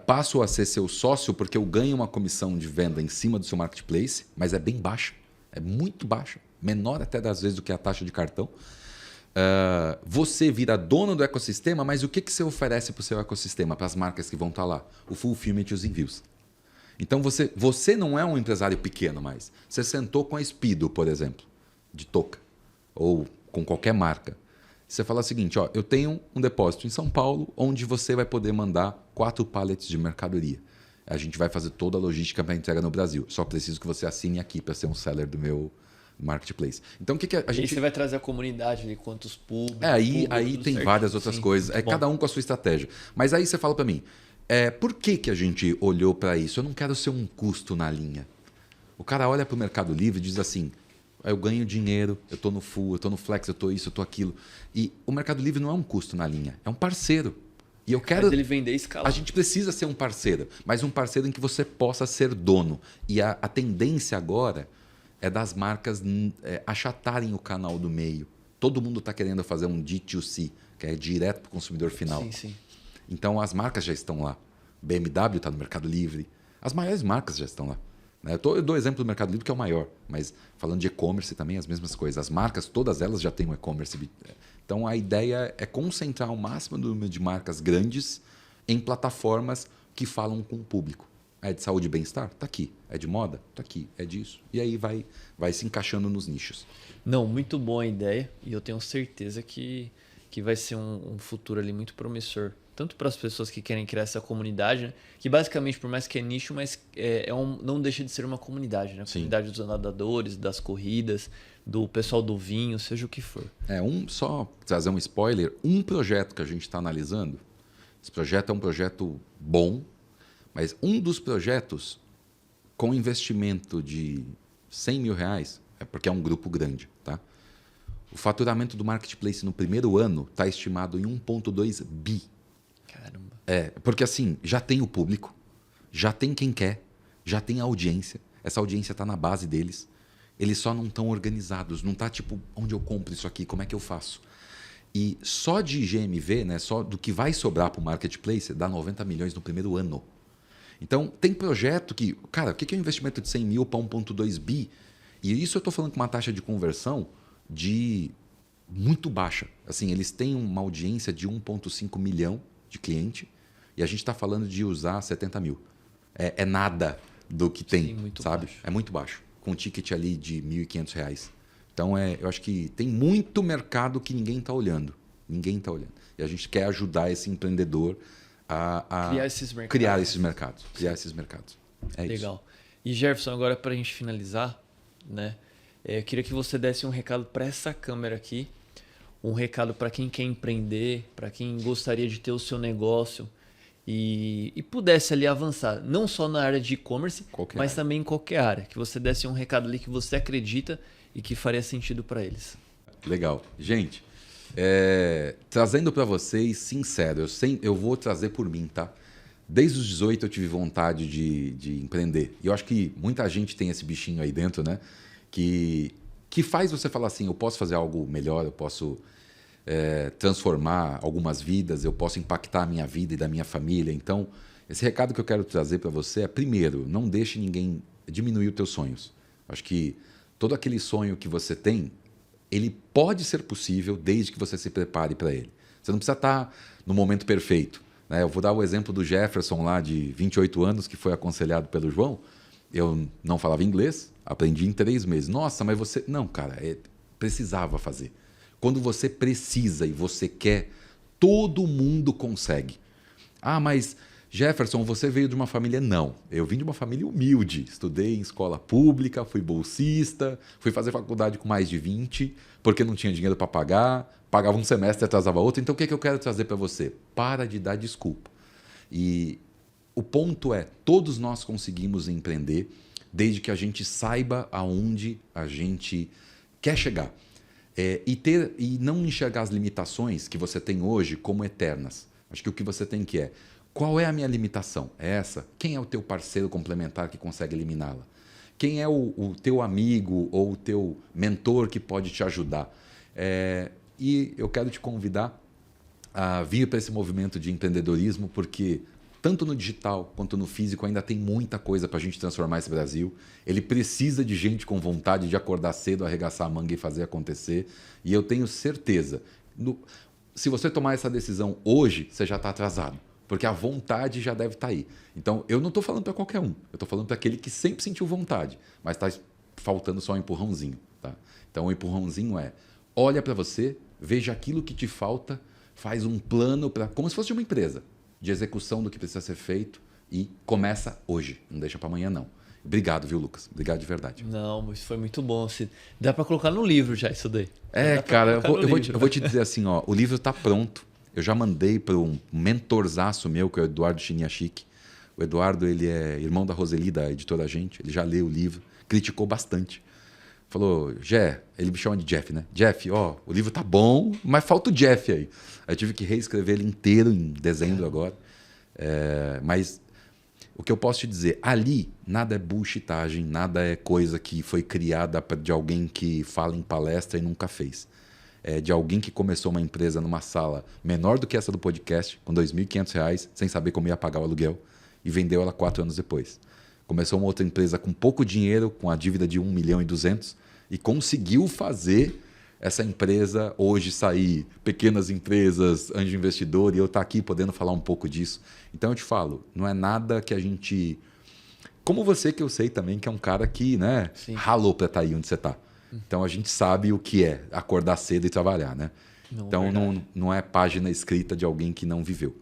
Passo a ser seu sócio porque eu ganho uma comissão de venda em cima do seu marketplace, mas é bem baixa, é muito baixa, menor até das vezes do que a taxa de cartão. Você vira dono do ecossistema, mas o que você oferece para o seu ecossistema, para as marcas que vão estar lá? O fulfillment e os envios. Então você não é um empresário pequeno mais. Você sentou com a Speedo, por exemplo, de touca, ou com qualquer marca. Você fala o seguinte, eu tenho um depósito em São Paulo onde você vai poder mandar 4 pallets de mercadoria. A gente vai fazer toda a logística para entrega no Brasil. Só preciso que você assine aqui para ser um seller do meu marketplace. Então o que a gente... E você vai trazer a comunidade ali, quantos públicos... Aí tem várias outras coisas. Cada um com a sua estratégia. Mas aí você fala para mim, por que a gente olhou para isso? Eu não quero ser um custo na linha. O cara olha para o Mercado Livre e diz assim, eu ganho dinheiro, eu estou no full, eu estou no flex, eu estou isso, eu estou aquilo. E o Mercado Livre não é um custo na linha, é um parceiro. E eu quero... Faz ele vender e escalar. A gente precisa ser um parceiro, mas um parceiro em que você possa ser dono. E a tendência agora é das marcas achatarem o canal do meio. Todo mundo está querendo fazer um D2C, que é direto para o consumidor final. Sim, sim. Então, as marcas já estão lá. BMW está no Mercado Livre. As maiores marcas já estão lá. Eu dou exemplo do Mercado Livre, que é o maior. Mas falando de e-commerce também, as mesmas coisas. As marcas, todas elas já têm um e-commerce. Então, a ideia é concentrar o máximo número de marcas grandes em plataformas que falam com o público. É de saúde e bem-estar? Está aqui. É de moda? Está aqui. É disso. E aí vai se encaixando nos nichos. Não, muito boa a ideia. E eu tenho certeza que vai ser um futuro ali muito promissor. Tanto para as pessoas que querem criar essa comunidade, né? Que basicamente, por mais que é nicho, mas não deixa de ser uma comunidade. Né? Comunidade dos nadadores, das corridas, do pessoal do vinho, seja o que for. Só trazer um spoiler, um projeto que a gente está analisando, esse projeto é um projeto bom, mas um dos projetos com investimento de 100 mil reais, é porque é um grupo grande, tá? O faturamento do marketplace no primeiro ano está estimado em 1,2 bi. Caramba. Porque assim, já tem o público, já tem quem quer, já tem a audiência, essa audiência está na base deles, eles só não estão organizados, não está tipo, onde eu compro isso aqui, como é que eu faço? E só de GMV, né, só do que vai sobrar para o marketplace, dá 90 milhões no primeiro ano. Então, tem projeto que... Cara, o que é um investimento de 100 mil para 1,2 bi? E isso eu estou falando com uma taxa de conversão de muito baixa. Assim, eles têm uma audiência de 1,5 milhão de cliente e a gente está falando de usar 70 mil. É nada do que tem, muito sabe? Baixo. É muito baixo. Com um ticket ali de R$ 1.500. Então, eu acho que tem muito mercado que ninguém está olhando. Ninguém está olhando. E a gente quer ajudar esse empreendedor a criar esses mercados. Legal. E Jefferson, agora para a gente finalizar, né? Eu queria que você desse um recado para essa câmera aqui, um recado para quem quer empreender, para quem gostaria de ter o seu negócio e pudesse ali avançar, não só na área de e-commerce, mas também em qualquer área. Que você desse um recado ali que você acredita e que faria sentido para eles. Legal. Gente, trazendo para vocês, sincero, eu vou trazer por mim, tá? Desde os 18 eu tive vontade de empreender. E eu acho que muita gente tem esse bichinho aí dentro, né? Que faz você falar assim, eu posso fazer algo melhor, eu posso transformar algumas vidas, eu posso impactar a minha vida e da minha família. Então, esse recado que eu quero trazer para você é, primeiro, não deixe ninguém diminuir os teus sonhos. Acho que todo aquele sonho que você tem, ele pode ser possível desde que você se prepare para ele. Você não precisa estar no momento perfeito. Eu vou dar o exemplo do Jefferson lá de 28 anos, que foi aconselhado pelo João. Eu não falava inglês, aprendi em 3 meses. Nossa, mas você... Não, cara, precisava fazer. Quando você precisa e você quer, todo mundo consegue. Ah, mas Jefferson, você veio de uma família... Não, eu vim de uma família humilde. Estudei em escola pública, fui bolsista, fui fazer faculdade com mais de 20, porque não tinha dinheiro para pagar, pagava um semestre e atrasava outro. Então, o que eu quero trazer para você? Para de dar desculpa. E o ponto é, todos nós conseguimos empreender desde que a gente saiba aonde a gente quer chegar. E não enxergar as limitações que você tem hoje como eternas. Acho que o que você tem que qual é a minha limitação? É essa? Quem é o teu parceiro complementar que consegue eliminá-la? Quem é o teu amigo ou o teu mentor que pode te ajudar? E eu quero te convidar a vir para esse movimento de empreendedorismo, porque tanto no digital quanto no físico ainda tem muita coisa para a gente transformar esse Brasil. Ele precisa de gente com vontade de acordar cedo, arregaçar a manga e fazer acontecer. E eu tenho certeza, se você tomar essa decisão hoje, você já está atrasado, porque a vontade já deve estar aí. Então, eu não estou falando para qualquer um, eu estou falando para aquele que sempre sentiu vontade, mas está faltando só um empurrãozinho. Tá? Então, o empurrãozinho olha para você, veja aquilo que te falta, faz um plano, como se fosse de uma empresa, de execução do que precisa ser feito e começa hoje. Não deixa para amanhã, não. Obrigado, viu, Lucas? Obrigado de verdade. Não, isso foi muito bom. Dá para colocar no livro já isso daí. Cara, eu vou te dizer assim, ó, o livro está pronto. Eu já mandei para um mentorzaço meu, que é o Eduardo Chiniachik. O Eduardo, ele é irmão da Roseli, da editora Gente. Ele já leu o livro, criticou bastante. falou, ele me chama de Jeff, né? Jeff, ó, o livro tá bom, mas falta o Jeff aí. Aí eu tive que reescrever ele inteiro em dezembro agora. Mas o que eu posso te dizer, ali nada é bullshitagem, nada é coisa que foi criada de alguém que fala em palestra e nunca fez. É de alguém que começou uma empresa numa sala menor do que essa do podcast, com R$ 2.500, sem saber como ia pagar o aluguel, e vendeu ela 4 anos depois. Começou uma outra empresa com pouco dinheiro, com a dívida de 1.200.000, e conseguiu fazer essa empresa hoje sair, pequenas empresas, anjo investidor, e eu estar aqui podendo falar um pouco disso. Então eu te falo, não é nada que a gente... Como você, que eu sei também que é um cara que, né, ralou para estar aí onde você está. Então a gente sabe o que é acordar cedo e trabalhar, né? Então não é página escrita de alguém que não viveu.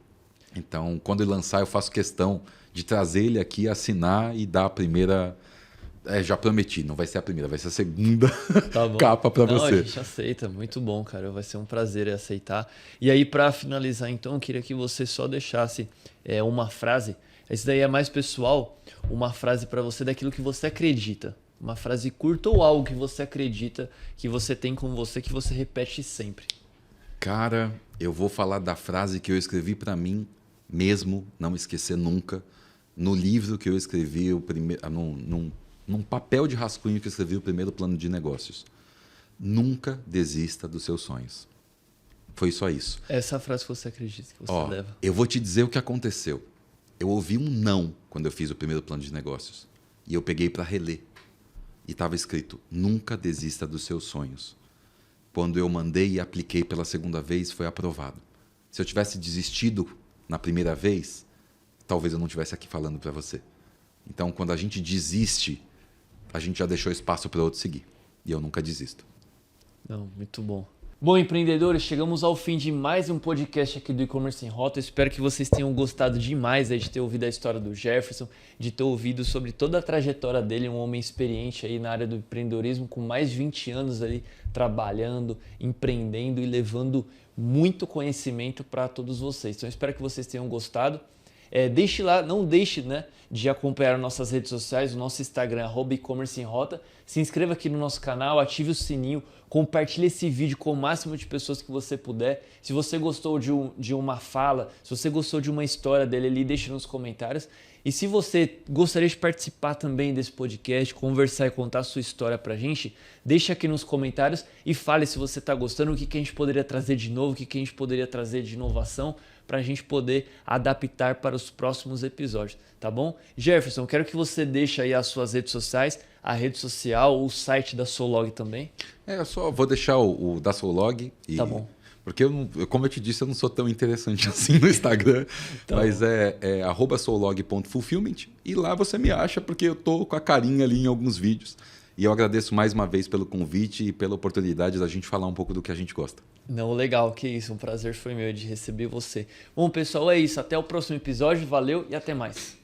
Então quando ele lançar eu faço questão de trazer ele aqui, assinar e dar a primeira... já prometi, não vai ser a primeira, vai ser a segunda capa para você. A gente aceita, muito bom, cara. Vai ser um prazer aceitar. E aí, para finalizar, então, eu queria que você só deixasse uma frase. Esse daí é mais pessoal, uma frase para você daquilo que você acredita. Uma frase curta ou algo que você acredita que você tem com você, que você repete sempre. Cara, eu vou falar da frase que eu escrevi para mim mesmo, não esquecer nunca, no livro que eu escrevi, num papel de rascunho que eu escrevi o primeiro plano de negócios. Nunca desista dos seus sonhos. Foi só isso. Essa é a frase que você acredita, que você leva. Eu vou te dizer o que aconteceu. Eu ouvi um não quando eu fiz o primeiro plano de negócios. E eu peguei para reler. E estava escrito, nunca desista dos seus sonhos. Quando eu mandei e apliquei pela segunda vez, foi aprovado. Se eu tivesse desistido na primeira vez, talvez eu não estivesse aqui falando para você. Então, quando a gente desiste, a gente já deixou espaço para outro seguir. E eu nunca desisto. Não, muito bom. Bom, empreendedores, chegamos ao fim de mais um podcast aqui do E-Commerce em Rota. Eu espero que vocês tenham gostado demais de ter ouvido a história do Jefferson, de ter ouvido sobre toda a trajetória dele, um homem experiente aí na área do empreendedorismo, com mais de 20 anos ali trabalhando, empreendendo e levando muito conhecimento para todos vocês. Então, eu espero que vocês tenham gostado. Deixe lá, não deixe de acompanhar nossas redes sociais, o nosso Instagram, @E-Commerce em Rota. Se inscreva aqui no nosso canal, ative o sininho, compartilhe esse vídeo com o máximo de pessoas que você puder. Se você gostou de uma fala, se você gostou de uma história dele ali, deixe nos comentários. E se você gostaria de participar também desse podcast, conversar e contar a sua história pra gente, deixa aqui nos comentários e fale se você está gostando, o que a gente poderia trazer de novo, o que a gente poderia trazer de inovação, para a gente poder adaptar para os próximos episódios, tá bom? Jefferson, quero que você deixe aí as suas redes sociais, a rede social, o site da Solog também. Eu só vou deixar o da Solog. Tá bom. Porque, como eu te disse, eu não sou tão interessante assim no Instagram, mas é @solog.fulfillment e lá você me acha porque eu tô com a carinha ali em alguns vídeos. E eu agradeço mais uma vez pelo convite e pela oportunidade da gente falar um pouco do que a gente gosta. Não, legal, que isso. Um prazer foi meu de receber você. Bom, pessoal, é isso. Até o próximo episódio. Valeu e até mais.